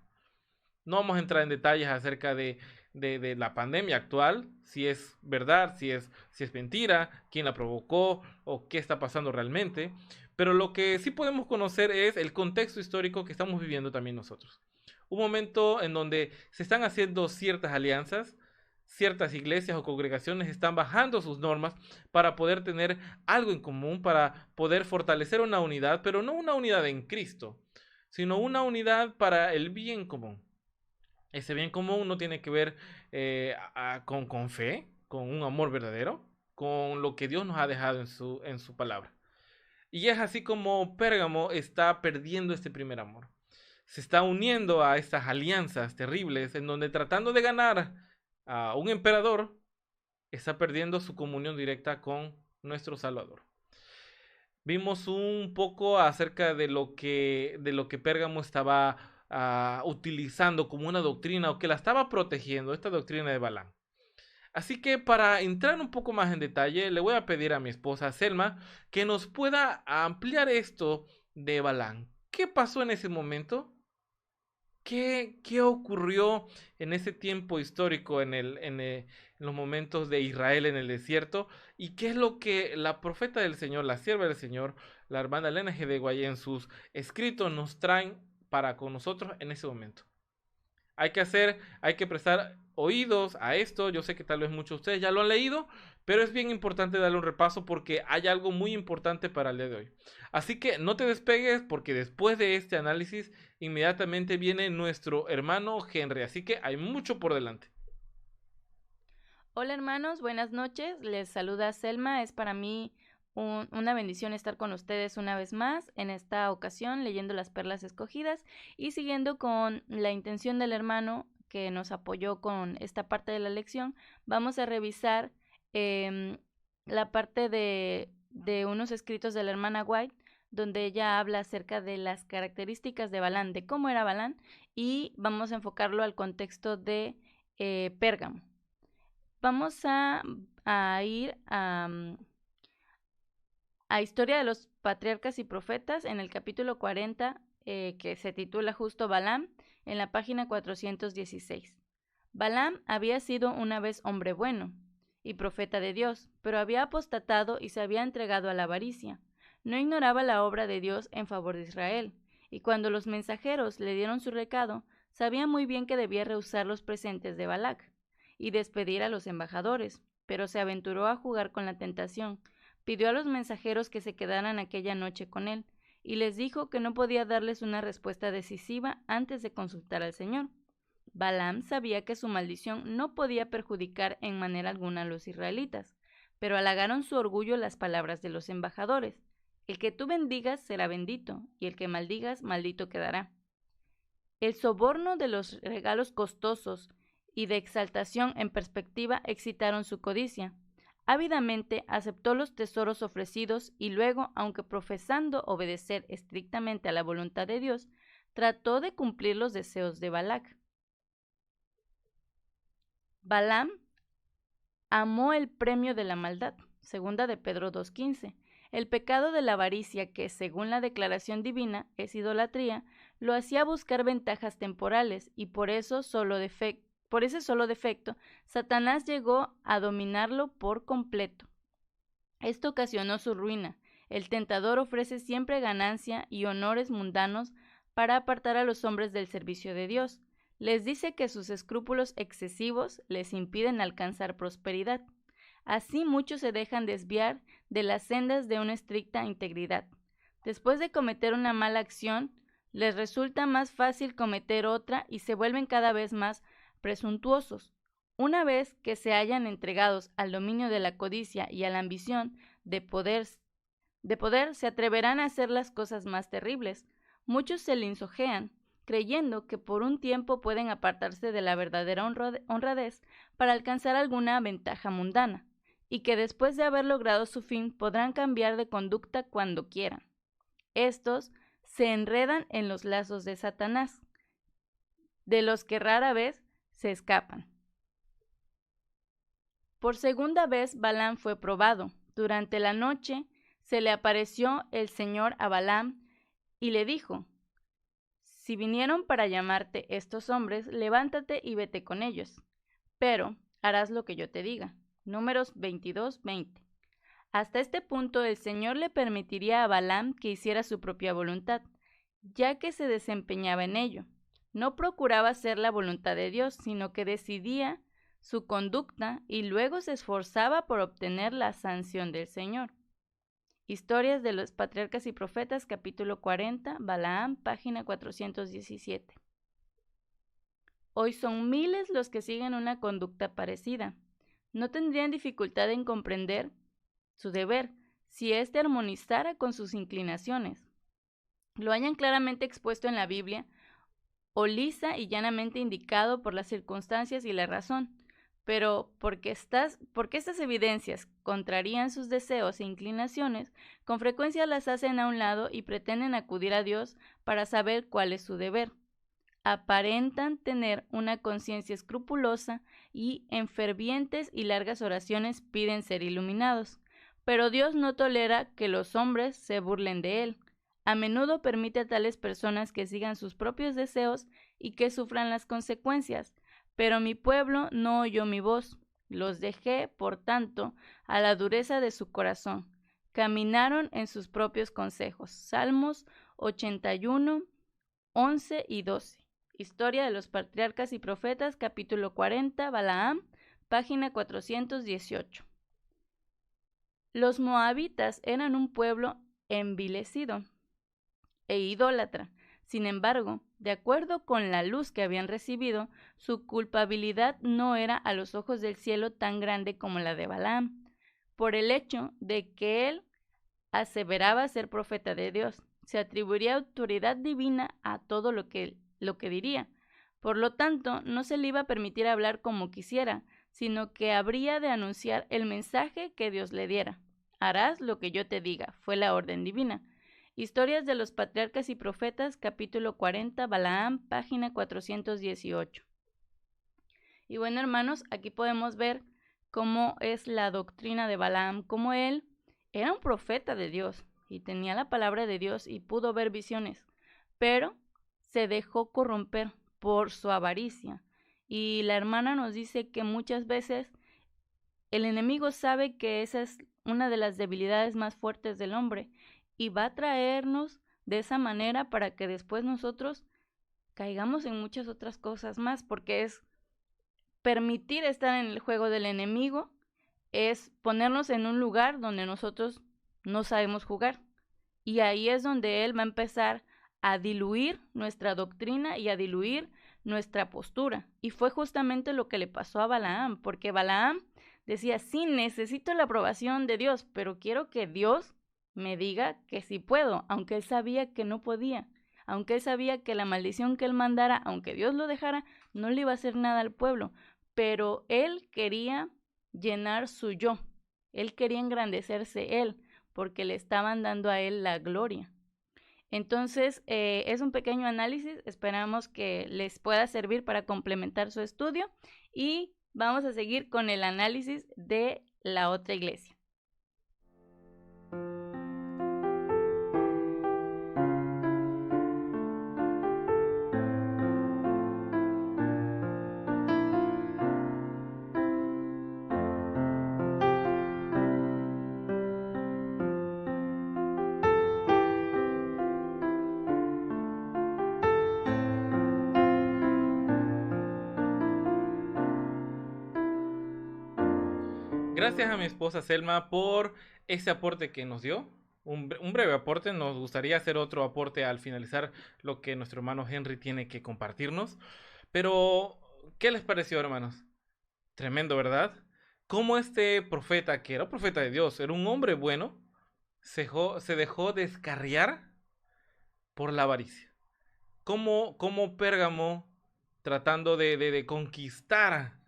No vamos a entrar en detalles acerca de la pandemia actual, si es verdad, si es mentira, quién la provocó o qué está pasando realmente. Pero lo que sí podemos conocer es el contexto histórico que estamos viviendo también nosotros. Un momento en donde se están haciendo ciertas alianzas, ciertas iglesias o congregaciones están bajando sus normas para poder tener algo en común, para poder fortalecer una unidad, pero no una unidad en Cristo, sino una unidad para el bien común. Ese bien común no tiene que ver con fe, con un amor verdadero, con lo que Dios nos ha dejado en su palabra. Y es así como Pérgamo está perdiendo este primer amor. Se está uniendo a estas alianzas terribles en donde tratando de ganar a un emperador, está perdiendo su comunión directa con nuestro Salvador. Vimos un poco acerca de lo que Pérgamo estaba utilizando como una doctrina o que la estaba protegiendo, esta doctrina de Balaam. Así que para entrar un poco más en detalle, le voy a pedir a mi esposa Selma que nos pueda ampliar esto de Balaam. ¿Qué pasó en ese momento? ¿Qué ocurrió en ese tiempo histórico, en los momentos de Israel en el desierto? ¿Y qué es lo que la profeta del Señor, la sierva del Señor, la hermana Elena G. de Guay en sus escritos nos traen para con nosotros en ese momento? Hay que prestar oídos a esto. Yo sé que tal vez muchos de ustedes ya lo han leído, pero es bien importante darle un repaso porque hay algo muy importante para el día de hoy. Así que no te despegues porque después de este análisis inmediatamente viene nuestro hermano Henry. Así que hay mucho por delante. Hola hermanos, buenas noches. Les saluda Selma. Es para mí una bendición estar con ustedes una vez más, en esta ocasión leyendo las perlas escogidas y siguiendo con la intención del hermano que nos apoyó con esta parte de la lección. Vamos a revisar la parte de unos escritos de la hermana White, donde ella habla acerca de las características de Balaam, de cómo era Balaam, y vamos a enfocarlo al contexto de Pérgamo. Vamos a ir a Historia de los Patriarcas y Profetas en el capítulo 40, que se titula justo Balaam, en la página 416. Balaam había sido una vez hombre bueno y profeta de Dios, pero había apostatado y se había entregado a la avaricia. No ignoraba la obra de Dios en favor de Israel, y cuando los mensajeros le dieron su recado, sabía muy bien que debía rehusar los presentes de Balac y despedir a los embajadores, pero se aventuró a jugar con la tentación. Pidió a los mensajeros que se quedaran aquella noche con él, y les dijo que no podía darles una respuesta decisiva antes de consultar al Señor. Balaam sabía que su maldición no podía perjudicar en manera alguna a los israelitas, pero halagaron su orgullo las palabras de los embajadores. El que tú bendigas será bendito, y el que maldigas, maldito quedará. El soborno de los regalos costosos y de exaltación en perspectiva excitaron su codicia. Ávidamente aceptó los tesoros ofrecidos y luego, aunque profesando obedecer estrictamente a la voluntad de Dios, trató de cumplir los deseos de Balac. Balaam amó el premio de la maldad, segunda de Pedro 2:15. El pecado de la avaricia, que según la declaración divina es idolatría, lo hacía buscar ventajas temporales y por ese solo defecto, Satanás llegó a dominarlo por completo. Esto ocasionó su ruina. El tentador ofrece siempre ganancia y honores mundanos para apartar a los hombres del servicio de Dios. Les dice que sus escrúpulos excesivos les impiden alcanzar prosperidad. Así muchos se dejan desviar de las sendas de una estricta integridad. Después de cometer una mala acción, Les resulta más fácil cometer otra y se vuelven cada vez más presuntuosos. Una vez que se hayan entregados al dominio de la codicia y a la ambición de poder, se atreverán a hacer las cosas más terribles. Muchos se lisonjean, creyendo que por un tiempo pueden apartarse de la verdadera honradez para alcanzar alguna ventaja mundana, y que después de haber logrado su fin podrán cambiar de conducta cuando quieran. Estos se enredan en los lazos de Satanás, de los que rara vez se escapan. Por segunda vez Balaam fue probado. Durante la noche se le apareció el Señor a Balaam y le dijo: si vinieron para llamarte estos hombres, levántate y vete con ellos, pero harás lo que yo te diga. Números 22:20. Hasta este punto el Señor le permitiría a Balaam que hiciera su propia voluntad, ya que se desempeñaba en ello. No procuraba hacer la voluntad de Dios, sino que decidía su conducta y luego se esforzaba por obtener la sanción del Señor. Historias de los Patriarcas y Profetas, capítulo 40, Balaam, página 417. Hoy son miles los que siguen una conducta parecida. No tendrían dificultad en comprender su deber si éste armonizara con sus inclinaciones, lo hayan claramente expuesto en la Biblia o lisa y llanamente indicado por las circunstancias y la razón. Pero porque estas evidencias contrarían sus deseos e inclinaciones, con frecuencia las hacen a un lado y pretenden acudir a Dios para saber cuál es su deber. Aparentan tener una conciencia escrupulosa y en fervientes y largas oraciones piden ser iluminados. Pero Dios no tolera que los hombres se burlen de Él. A menudo permite a tales personas que sigan sus propios deseos y que sufran las consecuencias. Pero mi pueblo no oyó mi voz. Los dejé, por tanto, a la dureza de su corazón. Caminaron en sus propios consejos. Salmos 81, 11 y 12. Historia de los Patriarcas y Profetas, capítulo 40, Balaam, página 418. Los moabitas eran un pueblo envilecido e idólatra. Sin embargo, de acuerdo con la luz que habían recibido, su culpabilidad no era a los ojos del cielo tan grande como la de Balaam, por el hecho de que él aseveraba ser profeta de Dios. Se atribuiría autoridad divina a todo lo que diría. Por lo tanto, no se le iba a permitir hablar como quisiera, sino que habría de anunciar el mensaje que Dios le diera. Harás lo que yo te diga, fue la orden divina. Historias de los Patriarcas y Profetas, capítulo 40, Balaam, página 418. Y bueno, hermanos, aquí podemos ver cómo es la doctrina de Balaam, cómo él era un profeta de Dios y tenía la palabra de Dios y pudo ver visiones, pero se dejó corromper por su avaricia. Y la hermana nos dice que muchas veces el enemigo sabe que esa es una de las debilidades más fuertes del hombre y va a traernos de esa manera para que después nosotros caigamos en muchas otras cosas más, porque es permitir estar en el juego del enemigo, es ponernos en un lugar donde nosotros no sabemos jugar. Y ahí es donde él va a empezar a diluir nuestra doctrina y a diluir nuestra postura. Y fue justamente lo que le pasó a Balaam, porque Balaam decía, sí, necesito la aprobación de Dios, pero quiero que Dios me diga que sí puedo, aunque él sabía que no podía, aunque él sabía que la maldición que él mandara, aunque Dios lo dejara, no le iba a hacer nada al pueblo, pero él quería llenar su yo, él quería engrandecerse él, porque le estaban dando a él la gloria. Entonces, es un pequeño análisis, esperamos que les pueda servir para complementar su estudio y vamos a seguir con el análisis de la otra iglesia. Gracias a mi esposa Selma por ese aporte que nos dio. un breve aporte. Nos gustaría hacer otro aporte al finalizar lo que nuestro hermano Henry tiene que compartirnos. Pero, ¿qué les pareció, hermanos? Tremendo, ¿verdad? Cómo este profeta, que era un profeta de Dios, era un hombre bueno, se dejó descarriar por la avaricia. Cómo Pérgamo, tratando de conquistar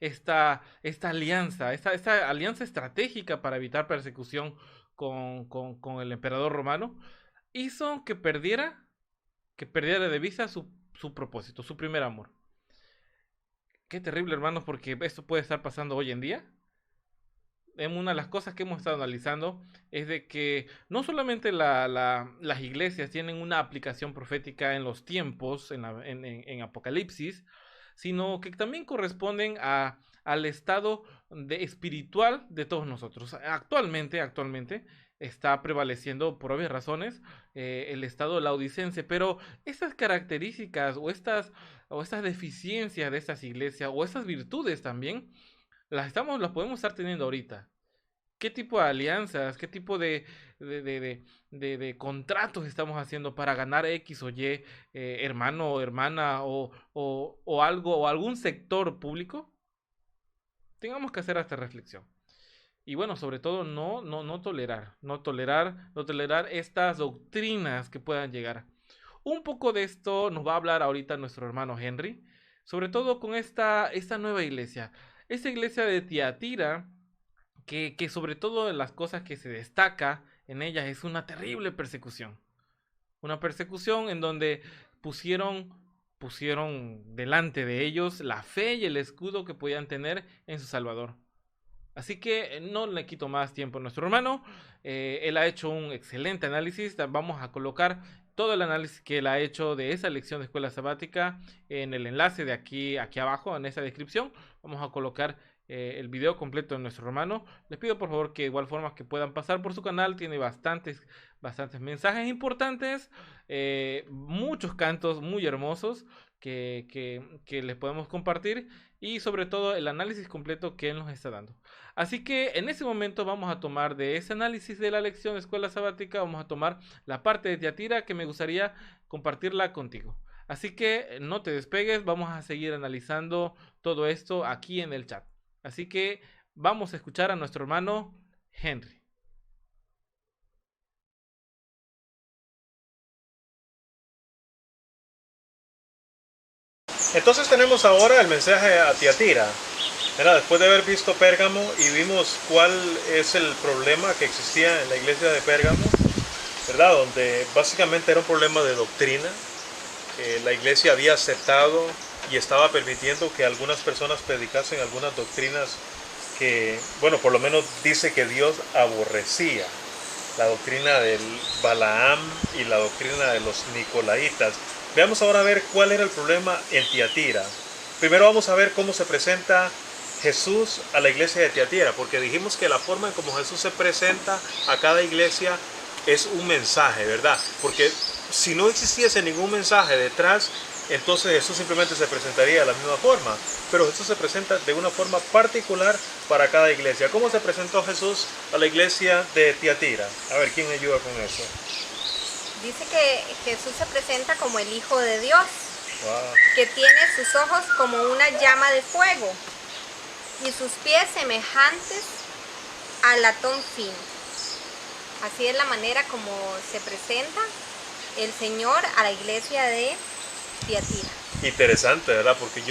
esta alianza, esta alianza estratégica para evitar persecución con el emperador romano, hizo que perdiera de vista su propósito, su primer amor. Qué terrible, hermanos, porque esto puede estar pasando hoy en día. Una de las cosas que hemos estado analizando es de que no solamente las iglesias tienen una aplicación profética en los tiempos, en Apocalipsis, sino que también corresponden al estado espiritual de todos nosotros. Actualmente está prevaleciendo, por obvias razones, el estado laodicense, pero estas características o estas deficiencias de estas iglesias o estas virtudes también las podemos estar teniendo ahorita. ¿Qué tipo de alianzas, qué tipo de contratos estamos haciendo para ganar X o Y hermano o hermana o algo o algún sector público? Tengamos que hacer esta reflexión. Y bueno, sobre todo no tolerar estas doctrinas que puedan llegar. Un poco de esto nos va a hablar ahorita nuestro hermano Henry, sobre todo con esta nueva iglesia. Esta iglesia de Tiatira, que sobre todo de las cosas que se destaca en ella es una terrible persecución. Una persecución en donde pusieron delante de ellos la fe y el escudo que podían tener en su Salvador. Así que no le quito más tiempo a nuestro hermano. Él ha hecho un excelente análisis. Vamos a colocar todo el análisis que él ha hecho de esa lección de escuela sabática en el enlace de aquí abajo, en esa descripción. Vamos a colocar el video completo de nuestro hermano. Les pido por favor que de igual forma que puedan pasar por su canal. Tiene bastantes mensajes importantes, muchos cantos muy hermosos que les podemos compartir y sobre todo el análisis completo que él nos está dando. Así que en ese momento vamos a tomar de ese análisis de la lección de escuela sabática, vamos a tomar la parte de Tiatira que me gustaría compartirla contigo. Así que no te despegues, vamos a seguir analizando todo esto aquí en el chat. Así que vamos a escuchar a nuestro hermano Henry. Entonces tenemos ahora el mensaje a Tiatira. Después de haber visto Pérgamo y vimos cuál es el problema que existía en la iglesia de Pérgamo, ¿verdad? Donde básicamente era un problema de doctrina. La iglesia había aceptado y estaba permitiendo que algunas personas predicasen algunas doctrinas que, bueno, por lo menos dice que Dios aborrecía. La doctrina del Balaam y la doctrina de los Nicolaitas. Veamos ahora a ver cuál era el problema en Tiatira. Primero vamos a ver cómo se presenta Jesús a la iglesia de Tiatira, porque dijimos que la forma en cómo Jesús se presenta a cada iglesia es un mensaje, ¿verdad? Porque si no existiese ningún mensaje detrás, entonces Jesús simplemente se presentaría de la misma forma. Pero Jesús se presenta de una forma particular para cada iglesia. ¿Cómo se presentó Jesús a la iglesia de Tiatira? A ver, ¿quién me ayuda con eso? Dice que Jesús se presenta como el Hijo de Dios, Wow. que tiene sus ojos como una llama de fuego y sus pies semejantes al latón fino. Así es la manera como se presenta el Señor a la iglesia de Tiatira. Interesante, ¿verdad? Porque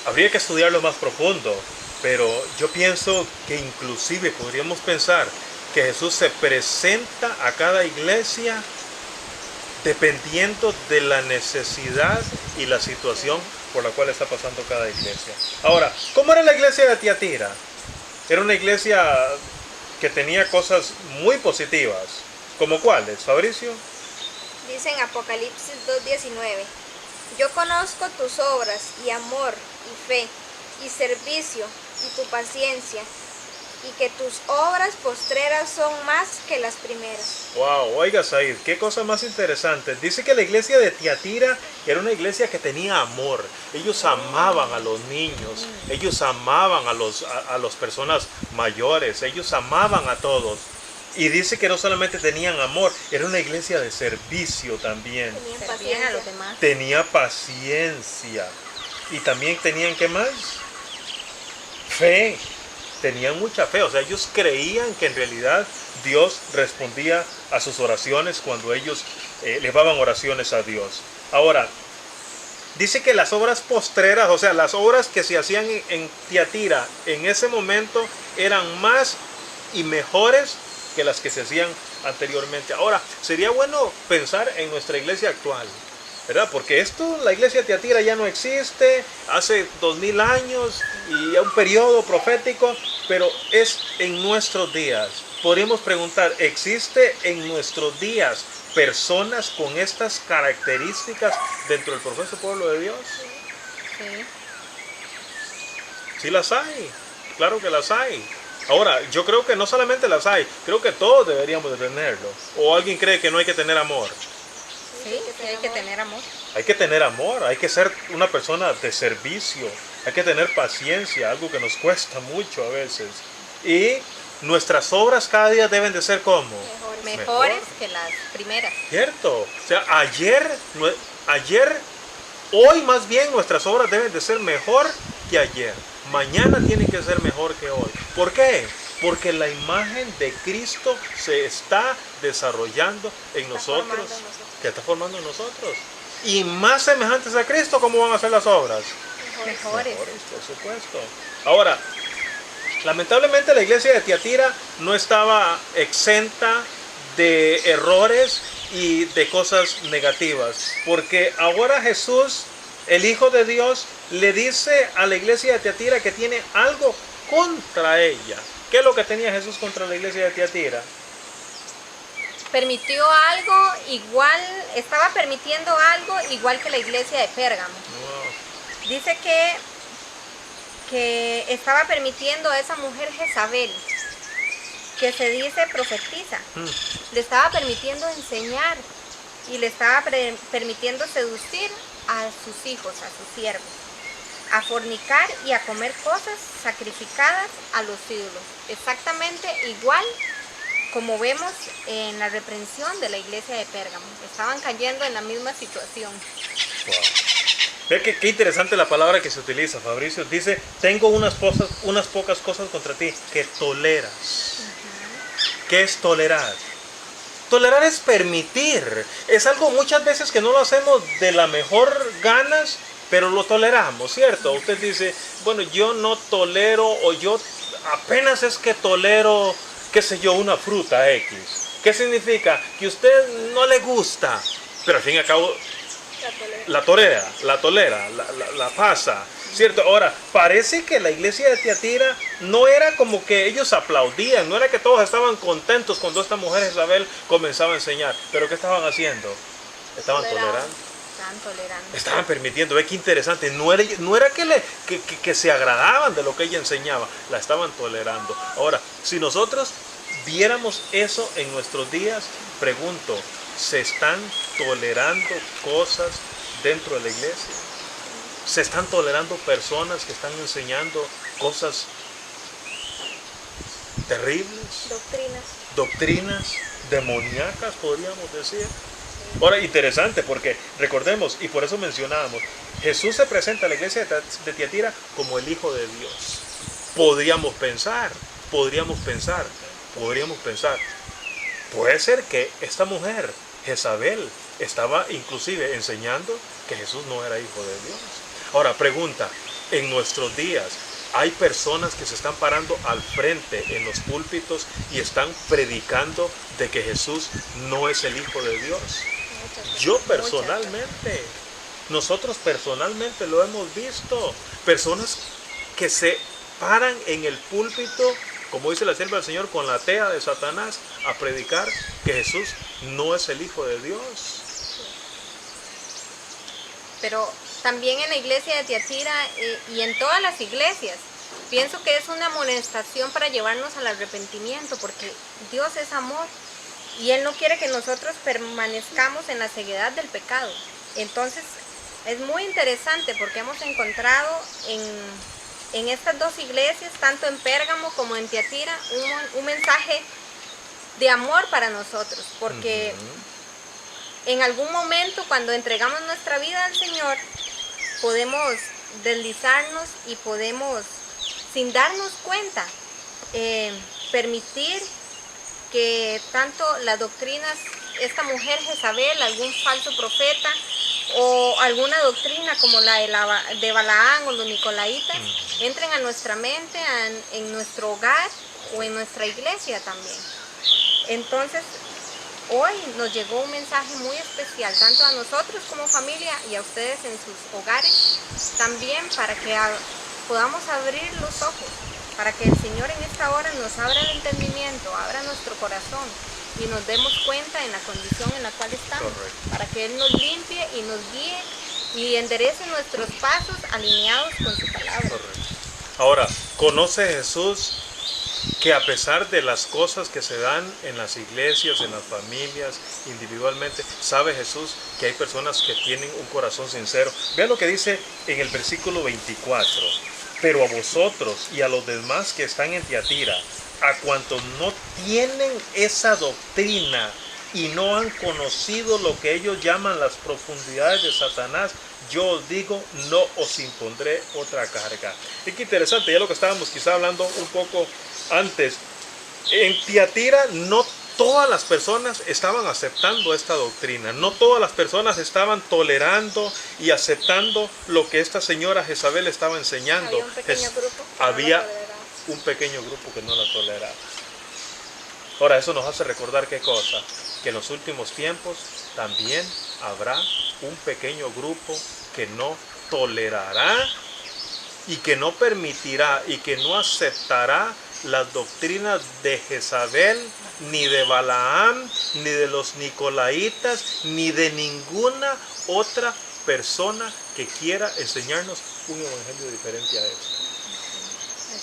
habría que estudiarlo más profundo, pero yo pienso que inclusive podríamos pensar que Jesús se presenta a cada iglesia dependiendo de la necesidad y la situación por la cual está pasando cada iglesia. Ahora, ¿cómo era la iglesia de Tiatira? Era una iglesia que tenía cosas muy positivas. ¿Como cuáles, Fabricio? Dice en Apocalipsis 2:19: yo conozco tus obras y amor y fe y servicio y tu paciencia y que tus obras postreras son más que las primeras. Wow, oiga Said, qué cosa más interesante. Dice que la iglesia de Tiatira era una iglesia que tenía amor. Ellos amaban a los niños, ellos amaban a las personas mayores, ellos amaban a todos. Y dice que no solamente tenían amor, era una iglesia de servicio también. Tenían Servían paciencia a los demás. Tenía paciencia. Y también tenían, ¿qué más? Fe. Tenían mucha fe. O sea, ellos creían que en realidad Dios respondía a sus oraciones cuando ellos elevaban oraciones a Dios. Ahora, dice que las obras postreras, o sea, las obras que se hacían en Tiatira en ese momento eran más y mejores que las que se hacían anteriormente. Ahora, sería bueno pensar en nuestra iglesia actual, ¿verdad? Porque la iglesia de Tiatira ya no existe, hace 2000 años y un periodo profético, pero es en nuestros días. Podríamos preguntar, ¿existe en nuestros días personas con estas características dentro del profeso pueblo de Dios? Sí. Sí las hay, claro que las hay. Ahora, yo creo que no solamente las hay, creo que todos deberíamos de tenerlo. ¿O alguien cree que no hay que tener amor? Sí, hay que tener amor. Hay que tener amor, hay que ser una persona de servicio, hay que tener paciencia, algo que nos cuesta mucho a veces. Y nuestras obras cada día deben de ser como Mejores que las primeras. ¿cierto? O sea, hoy más bien nuestras obras deben de ser mejor que ayer. Mañana tienen que ser mejor que hoy. ¿Por qué? Porque la imagen de Cristo se está desarrollando en nosotros, que está formando en nosotros. Y más semejantes a Cristo, ¿cómo van a ser las obras? Mejores. Por supuesto. Ahora, lamentablemente la iglesia de Tiatira no estaba exenta de errores y de cosas negativas, porque ahora Jesús, el Hijo de Dios, le dice a la iglesia de Tiatira que tiene algo contra ella. ¿Qué es lo que tenía Jesús contra la iglesia de Tiatira? Permitió algo igual, estaba permitiendo algo igual que la iglesia de Pérgamo. Wow. Dice que estaba permitiendo a esa mujer Jezabel, que se dice profetiza, le estaba permitiendo enseñar y le estaba permitiendo seducir a sus hijos, a sus siervos, a fornicar y a comer cosas sacrificadas a los ídolos. Exactamente igual como vemos en la reprensión de la iglesia de Pérgamo. Estaban cayendo en la misma situación. Wow. Ve qué interesante la palabra que se utiliza, Fabricio. Dice, tengo unas pocas cosas contra ti que toleras. ¿Qué es tolerar? Tolerar es permitir. Es algo muchas veces que no lo hacemos de la mejor ganas, pero lo toleramos, ¿cierto? Usted dice, bueno, yo no tolero, o yo apenas es que tolero, qué sé yo, una fruta X. ¿Qué significa? Que usted no le gusta, pero al fin y al cabo la tolera, la pasa, ¿cierto? Ahora, parece que la iglesia de Tiatira no era como que ellos aplaudían, no era que todos estaban contentos cuando esta mujer Jezabel comenzaba a enseñar, pero ¿qué estaban haciendo? Estaban tolerando. Estaban tolerando. Estaban permitiendo. Ve qué interesante. No era que se agradaban de lo que ella enseñaba, la estaban tolerando. Ahora, si nosotros viéramos eso en nuestros días, pregunto, ¿se están tolerando cosas dentro de la iglesia? ¿Se están tolerando personas que están enseñando cosas terribles? Doctrinas demoníacas, podríamos decir. Ahora, interesante, porque recordemos, y por eso mencionábamos, Jesús se presenta a la iglesia de Tiatira como el Hijo de Dios. Podríamos pensar, puede ser que esta mujer, Jezabel, estaba inclusive enseñando que Jesús no era Hijo de Dios. Ahora, pregunta, en nuestros días, hay personas que se están parando al frente en los púlpitos y están predicando de que Jesús no es el Hijo de Dios. Yo personalmente, nosotros personalmente lo hemos visto. Personas que se paran en el púlpito, como dice la sierva del Señor, con la tea de Satanás, a predicar que Jesús no es el Hijo de Dios. Pero también en la iglesia de Tiatira y en todas las iglesias Pienso que es una amonestación para llevarnos al arrepentimiento, porque Dios es amor y Él no quiere que nosotros permanezcamos en la ceguedad del pecado. Entonces es muy interesante porque hemos encontrado en estas dos iglesias, tanto en Pérgamo como en Tiatira, un mensaje de amor para nosotros, porque en algún momento cuando entregamos nuestra vida al Señor, podemos deslizarnos y podemos, sin darnos cuenta, permitir que tanto las doctrinas, esta mujer Jezabel, algún falso profeta o alguna doctrina como la de Balaán o los Nicolaitas, entren a nuestra mente, en nuestro hogar o en nuestra iglesia también. Entonces, hoy nos llegó un mensaje muy especial, tanto a nosotros como familia y a ustedes en sus hogares, también para que podamos abrir los ojos, para que el Señor en esta hora nos abra el entendimiento, abra nuestro corazón y nos demos cuenta en la condición en la cual estamos. Correcto. Para que Él nos limpie y nos guíe y enderece nuestros pasos alineados con su palabra. Correcto. Ahora, ¿conoce Jesús que a pesar de las cosas que se dan en las iglesias, en las familias, individualmente, sabe Jesús que hay personas que tienen un corazón sincero? Vean lo que dice en el versículo 24. Pero a vosotros y a los demás que están en Tiatira, a cuantos no tienen esa doctrina y no han conocido lo que ellos llaman las profundidades de Satanás, yo os digo, no os impondré otra carga. Es que interesante, ya lo que estábamos quizá hablando un poco antes. En Tiatira no todas las personas estaban aceptando esta doctrina, no todas las personas estaban tolerando y aceptando lo que esta señora Jezabel estaba enseñando. Había un pequeño grupo que no la toleraba. Ahora, eso nos hace recordar qué cosa, que en los últimos tiempos también habrá un pequeño grupo que no tolerará y que no permitirá y que no aceptará las doctrinas de Jezabel, ni de Balaam, ni de los Nicolaitas, ni de ninguna otra persona que quiera enseñarnos un evangelio diferente a este.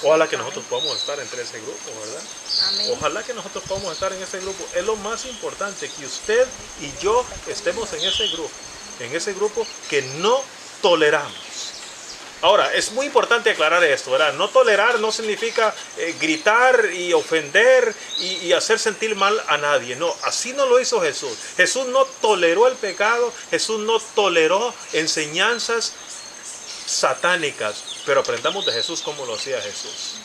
Ojalá que nosotros podamos estar entre ese grupo, ¿verdad? Amén. Ojalá que nosotros podamos estar en ese grupo. Es lo más importante, que usted y yo estemos en ese grupo que no toleramos. Ahora, es muy importante aclarar esto, ¿verdad? No tolerar no significa gritar y ofender y hacer sentir mal a nadie. No, así no lo hizo Jesús. Jesús no toleró el pecado, Jesús no toleró enseñanzas satánicas, pero aprendamos de Jesús cómo lo hacía Jesús.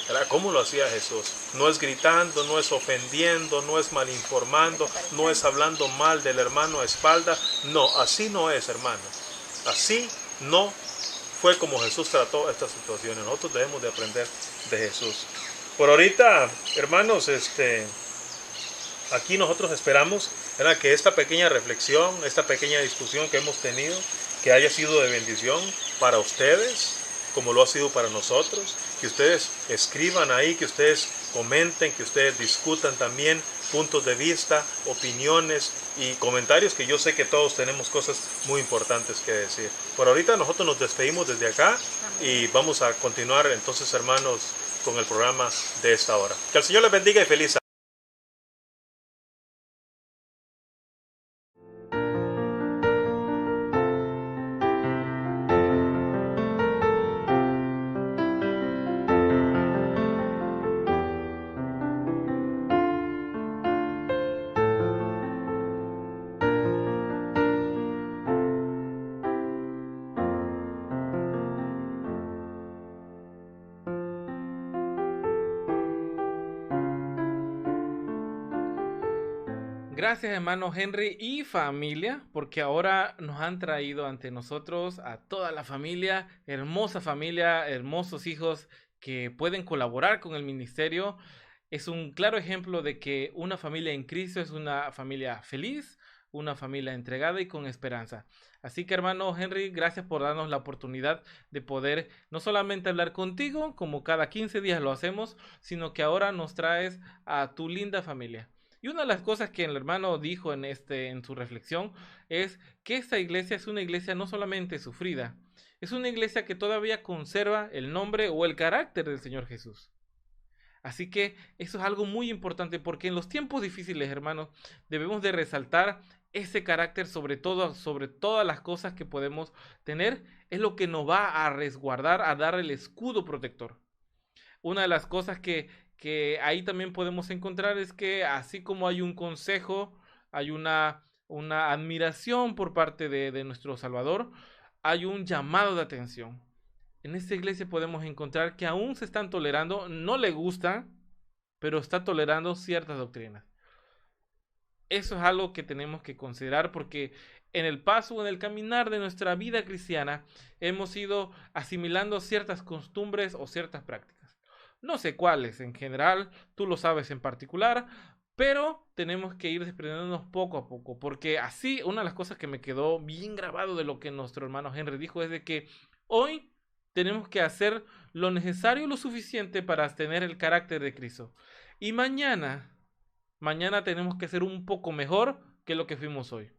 ¿Verdad? ¿Cómo lo hacía Jesús? No es gritando, no es ofendiendo, no es malinformando, no es hablando mal del hermano a espalda. No, así no es, hermano. Así no fue como Jesús trató estas situaciones. Nosotros debemos de aprender de Jesús. Por ahorita, hermanos, aquí nosotros esperamos, ¿verdad?, que esta pequeña reflexión, esta pequeña discusión que hemos tenido, que haya sido de bendición para ustedes, como lo ha sido para nosotros, que ustedes escriban ahí, que ustedes comenten, que ustedes discutan también puntos de vista, opiniones y comentarios, que yo sé que todos tenemos cosas muy importantes que decir. Por ahorita nosotros nos despedimos desde acá y vamos a continuar entonces, hermanos, con el programa de esta hora. Que el Señor les bendiga y feliz año. Gracias, hermano Henry y familia, porque ahora nos han traído ante nosotros a toda la familia, hermosos hijos que pueden colaborar con el ministerio. Es un claro ejemplo de que una familia en Cristo es una familia feliz, una familia entregada y con esperanza. Así que, hermano Henry, gracias por darnos la oportunidad de poder no solamente hablar contigo, como cada 15 días lo hacemos, sino que ahora nos traes a tu linda familia. Y una de las cosas que el hermano dijo en su reflexión es que esta iglesia es una iglesia no solamente sufrida, Es una iglesia que todavía conserva el nombre o el carácter del Señor Jesús. Así que eso es algo muy importante porque en los tiempos difíciles, hermanos, debemos de resaltar ese carácter sobre todo, sobre todas las cosas que podemos tener. Es lo que nos va a resguardar, a dar el escudo protector. Una de las cosas que ahí también podemos encontrar es que así como hay un consejo, hay una admiración por parte de nuestro Salvador, hay un llamado de atención. En esta iglesia podemos encontrar que aún se están tolerando, no le gusta, pero está tolerando ciertas doctrinas. Eso es algo que tenemos que considerar porque en el paso, en el caminar de nuestra vida cristiana, hemos ido asimilando ciertas costumbres o ciertas prácticas. No sé cuáles en general, tú lo sabes en particular, pero tenemos que ir desprendiéndonos poco a poco, porque así una de las cosas que me quedó bien grabado de lo que nuestro hermano Henry dijo es de que hoy tenemos que hacer lo necesario y lo suficiente para tener el carácter de Cristo. Y mañana tenemos que ser un poco mejor que lo que fuimos hoy.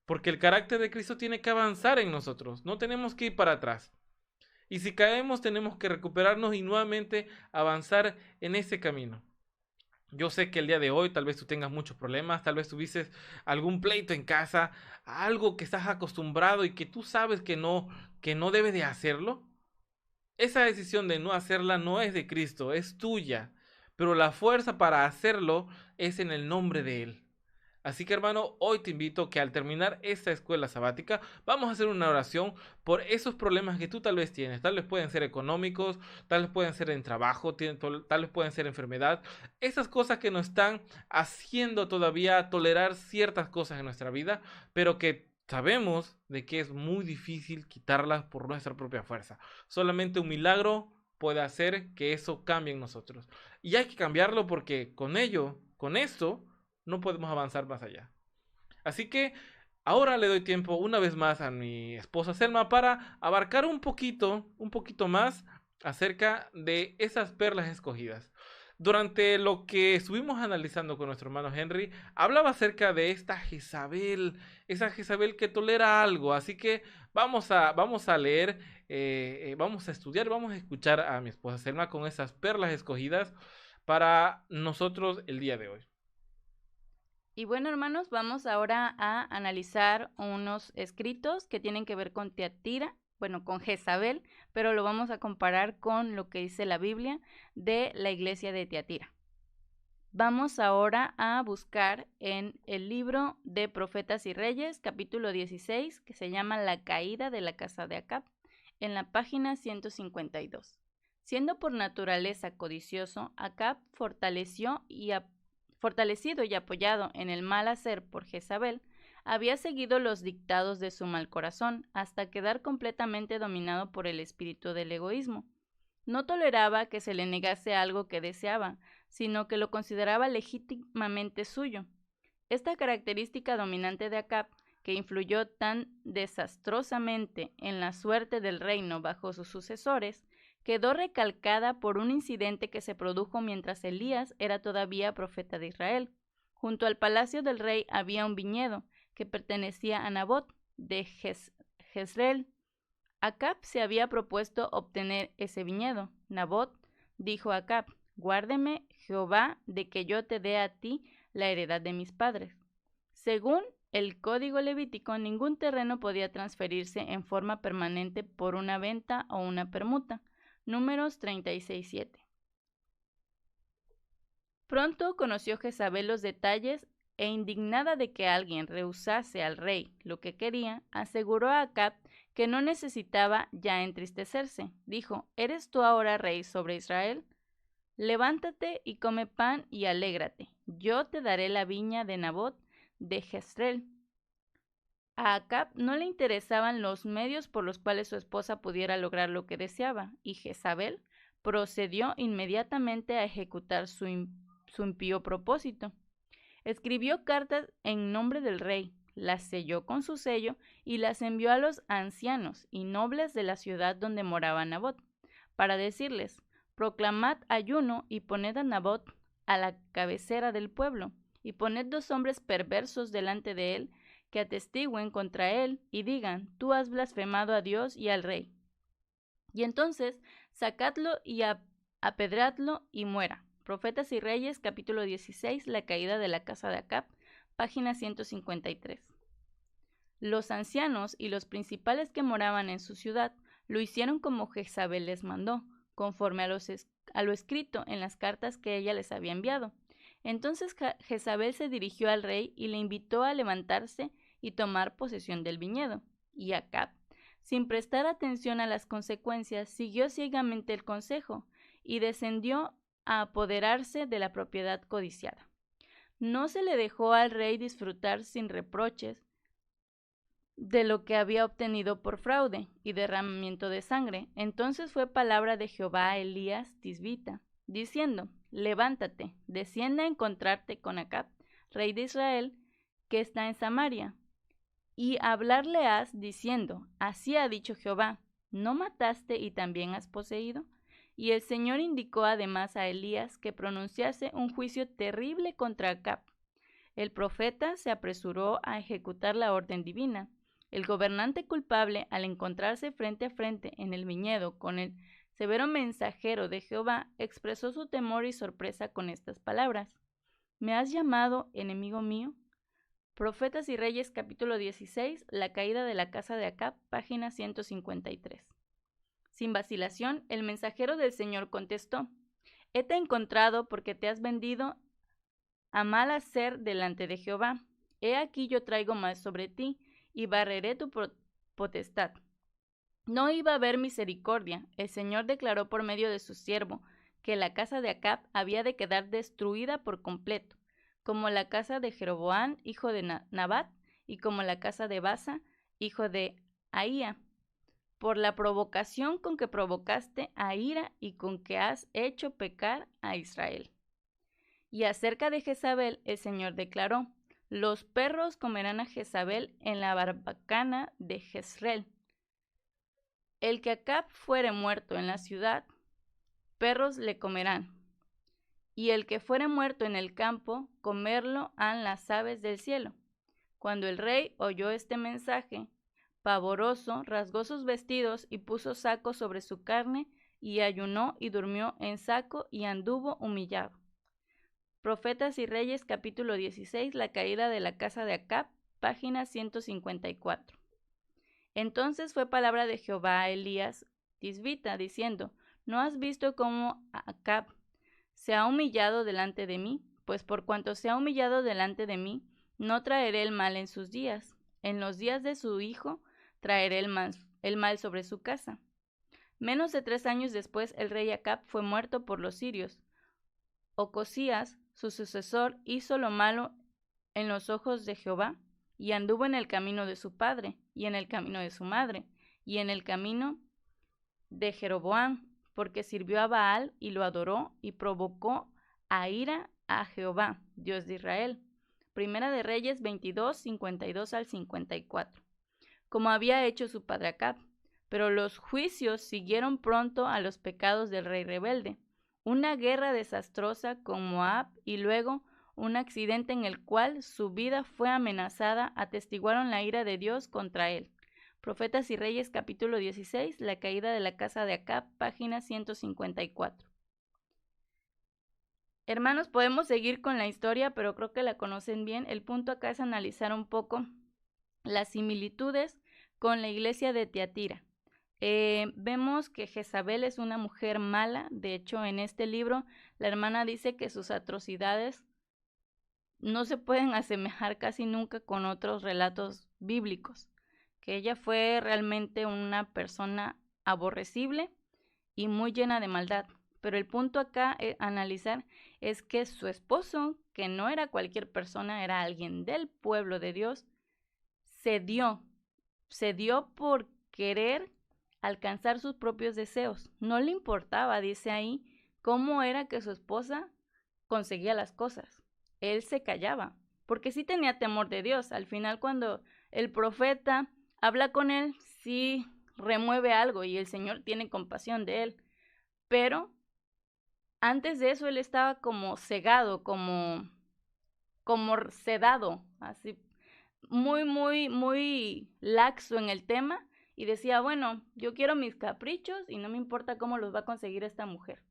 Porque el carácter de Cristo tiene que avanzar en nosotros, no tenemos que ir para atrás. Y si caemos tenemos que recuperarnos y nuevamente avanzar en ese camino. Yo sé que el día de hoy tal vez tú tengas muchos problemas, tal vez tuvieses algún pleito en casa, algo que estás acostumbrado y que tú sabes que no debes de hacerlo. Esa decisión de no hacerla no es de Cristo, es tuya, pero la fuerza para hacerlo es en el nombre de Él. Así que hermano, hoy te invito que al terminar esta escuela sabática vamos a hacer una oración por esos problemas que tú tal vez tienes. Tal vez pueden ser económicos, tal vez pueden ser en trabajo, tal vez pueden ser enfermedad. Esas cosas que nos están haciendo todavía tolerar ciertas cosas en nuestra vida, pero que sabemos de que es muy difícil quitarlas por nuestra propia fuerza. Solamente un milagro puede hacer que eso cambie en nosotros. Y hay que cambiarlo porque con esto, no podemos avanzar más allá. Así que ahora le doy tiempo una vez más a mi esposa Selma para abarcar un poquito más acerca de esas perlas escogidas. Durante lo que estuvimos analizando con nuestro hermano Henry, hablaba acerca de esta Jezabel, esa Jezabel que tolera algo. Así que vamos a leer, vamos a estudiar, vamos a escuchar a mi esposa Selma con esas perlas escogidas para nosotros el día de hoy. Y bueno, hermanos, vamos ahora a analizar unos escritos que tienen que ver con Tiatira, bueno, con Jezabel, pero lo vamos a comparar con lo que dice la Biblia de la iglesia de Tiatira. Vamos ahora a buscar en el libro de Profetas y Reyes, capítulo 16, que se llama La caída de la casa de Acab, en la página 152. Siendo por naturaleza codicioso, Acab fortalecido y apoyado en el mal hacer por Jezabel, había seguido los dictados de su mal corazón hasta quedar completamente dominado por el espíritu del egoísmo. No toleraba que se le negase algo que deseaba, sino que lo consideraba legítimamente suyo. Esta característica dominante de Acab, que influyó tan desastrosamente en la suerte del reino bajo sus sucesores, quedó recalcada por un incidente que se produjo mientras Elías era todavía profeta de Israel. Junto al palacio del rey había un viñedo que pertenecía a Nabot de Jezreel. Acab se había propuesto obtener ese viñedo. Nabot dijo a Acab: «Guárdeme Jehová de que yo te dé a ti la heredad de mis padres». Según el código levítico, ningún terreno podía transferirse en forma permanente por una venta o una permuta. Números 36:7. Pronto conoció Jezabel los detalles e indignada de que alguien rehusase al rey lo que quería, aseguró a Acab que no necesitaba ya entristecerse. Dijo: «¿Eres tú ahora rey sobre Israel? Levántate y come pan y alégrate. Yo te daré la viña de Nabot de Jezreel». A Acab no le interesaban los medios por los cuales su esposa pudiera lograr lo que deseaba, y Jezabel procedió inmediatamente a ejecutar su impío propósito. Escribió cartas en nombre del rey, las selló con su sello y las envió a los ancianos y nobles de la ciudad donde moraba Nabot, para decirles: «Proclamad ayuno y poned a Nabot a la cabecera del pueblo, y poned 2 hombres perversos delante de él, que atestiguen contra él y digan, tú has blasfemado a Dios y al rey. Y entonces sacadlo y apedreadlo y muera. Profetas y Reyes, capítulo 16, la caída de la casa de Acab, página 153. Los ancianos y los principales que moraban en su ciudad lo hicieron como Jezabel les mandó, conforme a lo escrito en las cartas que ella les había enviado. Entonces Jezabel se dirigió al rey y le invitó a levantarse y tomar posesión del viñedo. Y Acab, sin prestar atención a las consecuencias, siguió ciegamente el consejo y descendió a apoderarse de la propiedad codiciada. No se le dejó al rey disfrutar sin reproches de lo que había obtenido por fraude y derramamiento de sangre. Entonces fue palabra de Jehová a Elías Tisbita, diciendo, levántate, desciende a encontrarte con Acab, rey de Israel, que está en Samaria, y hablarle has, diciendo, así ha dicho Jehová, ¿no mataste y también has poseído? Y el Señor indicó además a Elías que pronunciase un juicio terrible contra Acab. El profeta se apresuró a ejecutar la orden divina. El gobernante culpable, al encontrarse frente a frente en el viñedo con el severo mensajero de Jehová, expresó su temor y sorpresa con estas palabras. ¿Me has llamado enemigo mío? Profetas y Reyes, capítulo 16, la caída de la casa de Acab, página 153. Sin vacilación, el mensajero del Señor contestó, hete encontrado porque te has vendido a mal hacer delante de Jehová. He aquí yo traigo mal sobre ti, y barreré tu potestad. No iba a haber misericordia. El Señor declaró por medio de su siervo que la casa de Acab había de quedar destruida por completo, como la casa de Jeroboam, hijo de Nabat, y como la casa de Basa, hijo de Ahía, por la provocación con que provocaste a ira y con que has hecho pecar a Israel. Y acerca de Jezabel, el Señor declaró, los perros comerán a Jezabel en la barbacana de Jezreel. El que Acab fuere muerto en la ciudad, perros le comerán. Y el que fuere muerto en el campo, comerlo han las aves del cielo. Cuando el rey oyó este mensaje, pavoroso, rasgó sus vestidos y puso saco sobre su carne, y ayunó y durmió en saco y anduvo humillado. Profetas y Reyes, capítulo 16, la caída de la casa de Acab, página 154. Entonces fue palabra de Jehová a Elías Tisbita, diciendo, ¿no has visto cómo Acab se ha humillado delante de mí? Pues por cuanto se ha humillado delante de mí, no traeré el mal en sus días. En los días de su hijo traeré el mal sobre su casa. Menos de 3 años después, el rey Acab fue muerto por los sirios. Ocosías, su sucesor, hizo lo malo en los ojos de Jehová, y anduvo en el camino de su padre, y en el camino de su madre, y en el camino de Jeroboam, porque sirvió a Baal y lo adoró, y provocó a ira a Jehová, Dios de Israel. Primera de Reyes 22, 52 al 54. Como había hecho su padre Acab. Pero los juicios siguieron pronto a los pecados del rey rebelde. Una guerra desastrosa con Moab y luego un accidente en el cual su vida fue amenazada atestiguaron la ira de Dios contra él. Profetas y Reyes, capítulo 16, la caída de la casa de Acab, página 154. Hermanos, podemos seguir con la historia, pero creo que la conocen bien. El punto acá es analizar un poco las similitudes con la iglesia de Tiatira. Vemos que Jezabel es una mujer mala. De hecho, en este libro la hermana dice que sus atrocidades no se pueden asemejar casi nunca con otros relatos bíblicos, que ella fue realmente una persona aborrecible y muy llena de maldad. Pero el punto acá a analizar es que su esposo, que no era cualquier persona, era alguien del pueblo de Dios, cedió por querer alcanzar sus propios deseos. No le importaba, dice ahí, cómo era que su esposa conseguía las cosas. Él se callaba, porque sí tenía temor de Dios. Al final, cuando el profeta habla con él, sí remueve algo y el Señor tiene compasión de él. Pero antes de eso él estaba como cegado, como sedado, así muy laxo en el tema y decía, bueno, yo quiero mis caprichos y no me importa cómo los va a conseguir esta mujer.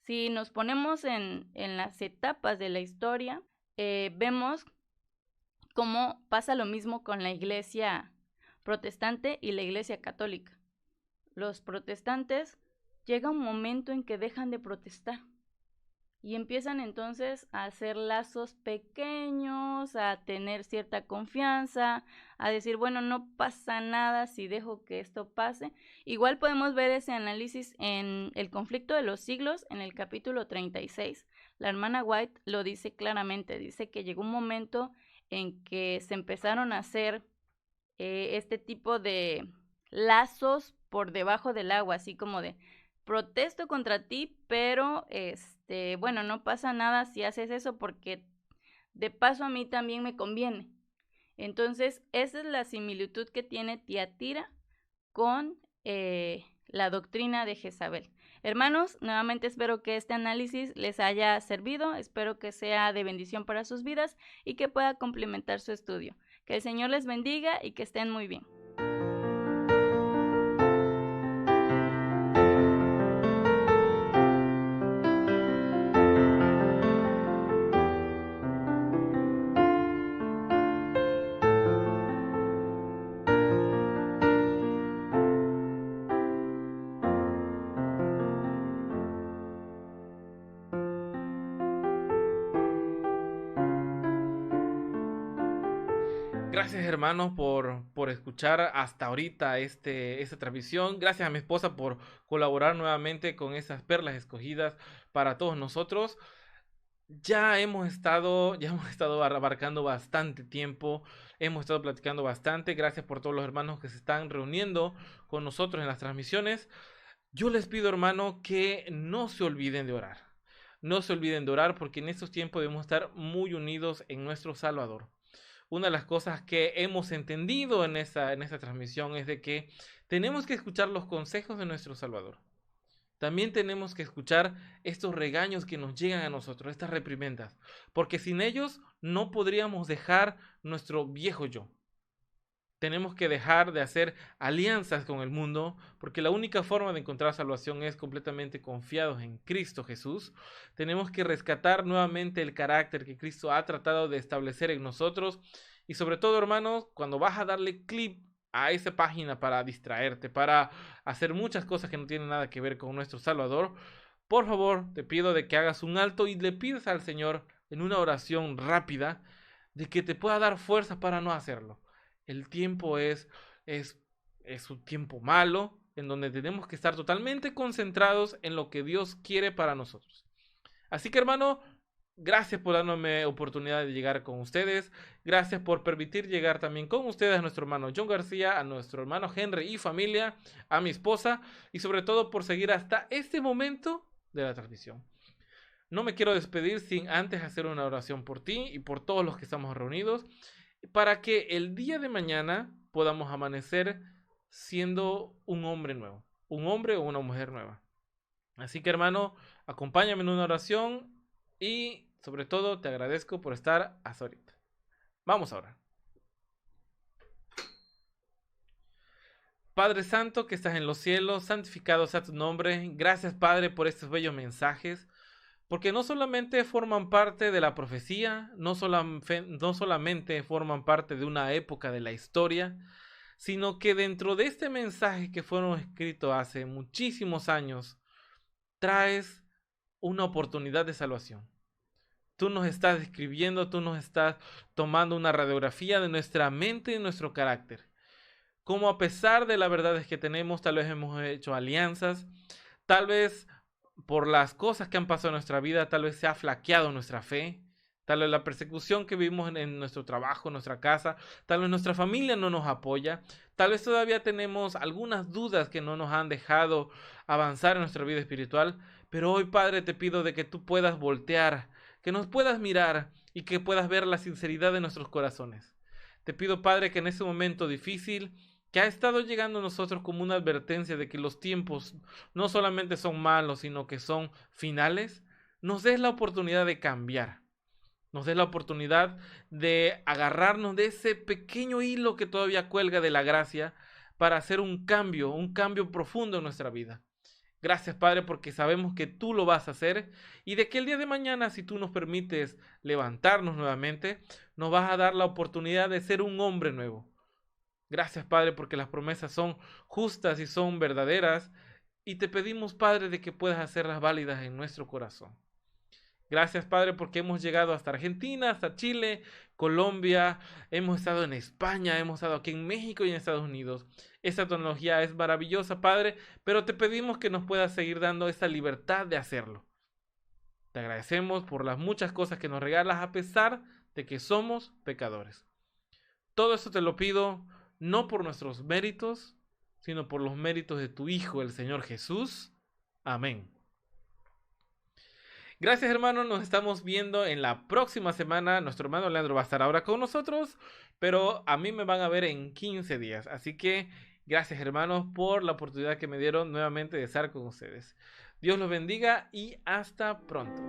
Si nos ponemos en las etapas de la historia, vemos cómo pasa lo mismo con la iglesia protestante y la iglesia católica. Los protestantes llega un momento en que dejan de protestar y empiezan entonces a hacer lazos pequeños, a tener cierta confianza, a decir, bueno, no pasa nada si dejo que esto pase. Igual podemos ver ese análisis en El conflicto de los siglos, en el capítulo 36. La hermana White lo dice claramente, dice que llegó un momento en que se empezaron a hacer este tipo de lazos por debajo del agua, así como de protesto contra ti, pero bueno, no pasa nada si haces eso porque de paso a mí también me conviene. Entonces, esa es la similitud que tiene Tiatira con la doctrina de Jezabel. Hermanos, nuevamente espero que este análisis les haya servido, espero que sea de bendición para sus vidas y que pueda complementar su estudio. Que el Señor les bendiga y que estén muy bien. Gracias hermanos por escuchar hasta ahorita esta transmisión. Gracias a mi esposa por colaborar nuevamente con esas perlas escogidas para todos nosotros. Ya hemos estado abarcando bastante tiempo, hemos estado platicando bastante. Gracias por todos los hermanos que se están reuniendo con nosotros en las transmisiones. Yo les pido, hermano, que no se olviden de orar. No se olviden de orar porque en estos tiempos debemos estar muy unidos en nuestro Salvador. Una de las cosas que hemos entendido en esta transmisión es de que tenemos que escuchar los consejos de nuestro Salvador. También tenemos que escuchar estos regaños que nos llegan a nosotros, estas reprimendas, porque sin ellos no podríamos dejar nuestro viejo yo. Tenemos que dejar de hacer alianzas con el mundo, porque la única forma de encontrar salvación es completamente confiados en Cristo Jesús. Tenemos que rescatar nuevamente el carácter que Cristo ha tratado de establecer en nosotros. Y sobre todo, hermanos, cuando vas a darle clic a esa página para distraerte, para hacer muchas cosas que no tienen nada que ver con nuestro Salvador, por favor, te pido de que hagas un alto y le pides al Señor en una oración rápida de que te pueda dar fuerza para no hacerlo. El tiempo es un tiempo malo, en donde tenemos que estar totalmente concentrados en lo que Dios quiere para nosotros. Así que, hermano, gracias por darme oportunidad de llegar con ustedes. Gracias por permitir llegar también con ustedes a nuestro hermano John García, a nuestro hermano Henry y familia, a mi esposa y sobre todo por seguir hasta este momento de la transmisión. No me quiero despedir sin antes hacer una oración por ti y por todos los que estamos reunidos, para que el día de mañana podamos amanecer siendo un hombre nuevo, un hombre o una mujer nueva. Así que, hermano, acompáñame en una oración y sobre todo te agradezco por estar hasta ahorita. Vamos a orar. Padre Santo que estás en los cielos, santificado sea tu nombre. Gracias, Padre, por estos bellos mensajes, porque no solamente forman parte de la profecía, no solamente forman parte de una época de la historia, sino que dentro de este mensaje que fueron escritos hace muchísimos años, traes una oportunidad de salvación. Tú nos estás describiendo, tú nos estás tomando una radiografía de nuestra mente y nuestro carácter. Como a pesar de las verdades que tenemos, tal vez hemos hecho alianzas, tal vez por las cosas que han pasado en nuestra vida, tal vez se ha flaqueado nuestra fe, tal vez la persecución que vivimos en nuestro trabajo, en nuestra casa, tal vez nuestra familia no nos apoya, tal vez todavía tenemos algunas dudas que no nos han dejado avanzar en nuestra vida espiritual, pero hoy, Padre, te pido de que tú puedas voltear, que nos puedas mirar y que puedas ver la sinceridad de nuestros corazones. Te pido, Padre, que en este momento difícil que ha estado llegando a nosotros como una advertencia de que los tiempos no solamente son malos, sino que son finales, nos des la oportunidad de cambiar. nos des la oportunidad de agarrarnos de ese pequeño hilo que todavía cuelga de la gracia para hacer un cambio profundo en nuestra vida. Gracias, Padre, porque sabemos que tú lo vas a hacer y de que el día de mañana, si tú nos permites levantarnos nuevamente, nos vas a dar la oportunidad de ser un hombre nuevo. Gracias, Padre, porque las promesas son justas y son verdaderas y te pedimos, Padre, de que puedas hacerlas válidas en nuestro corazón. Gracias, Padre, porque hemos llegado hasta Argentina, hasta Chile, Colombia, hemos estado en España, hemos estado aquí en México y en Estados Unidos. Esta tecnología es maravillosa, Padre, pero te pedimos que nos puedas seguir dando esa libertad de hacerlo. Te agradecemos por las muchas cosas que nos regalas a pesar de que somos pecadores. Todo esto te lo pido no por nuestros méritos, sino por los méritos de tu Hijo, el Señor Jesús. Amén. Gracias, hermanos, nos estamos viendo en la próxima semana. Nuestro hermano Leandro va a estar ahora con nosotros, pero a mí me van a ver en 15 días. Así que gracias, hermanos, por la oportunidad que me dieron nuevamente de estar con ustedes. Dios los bendiga y hasta pronto.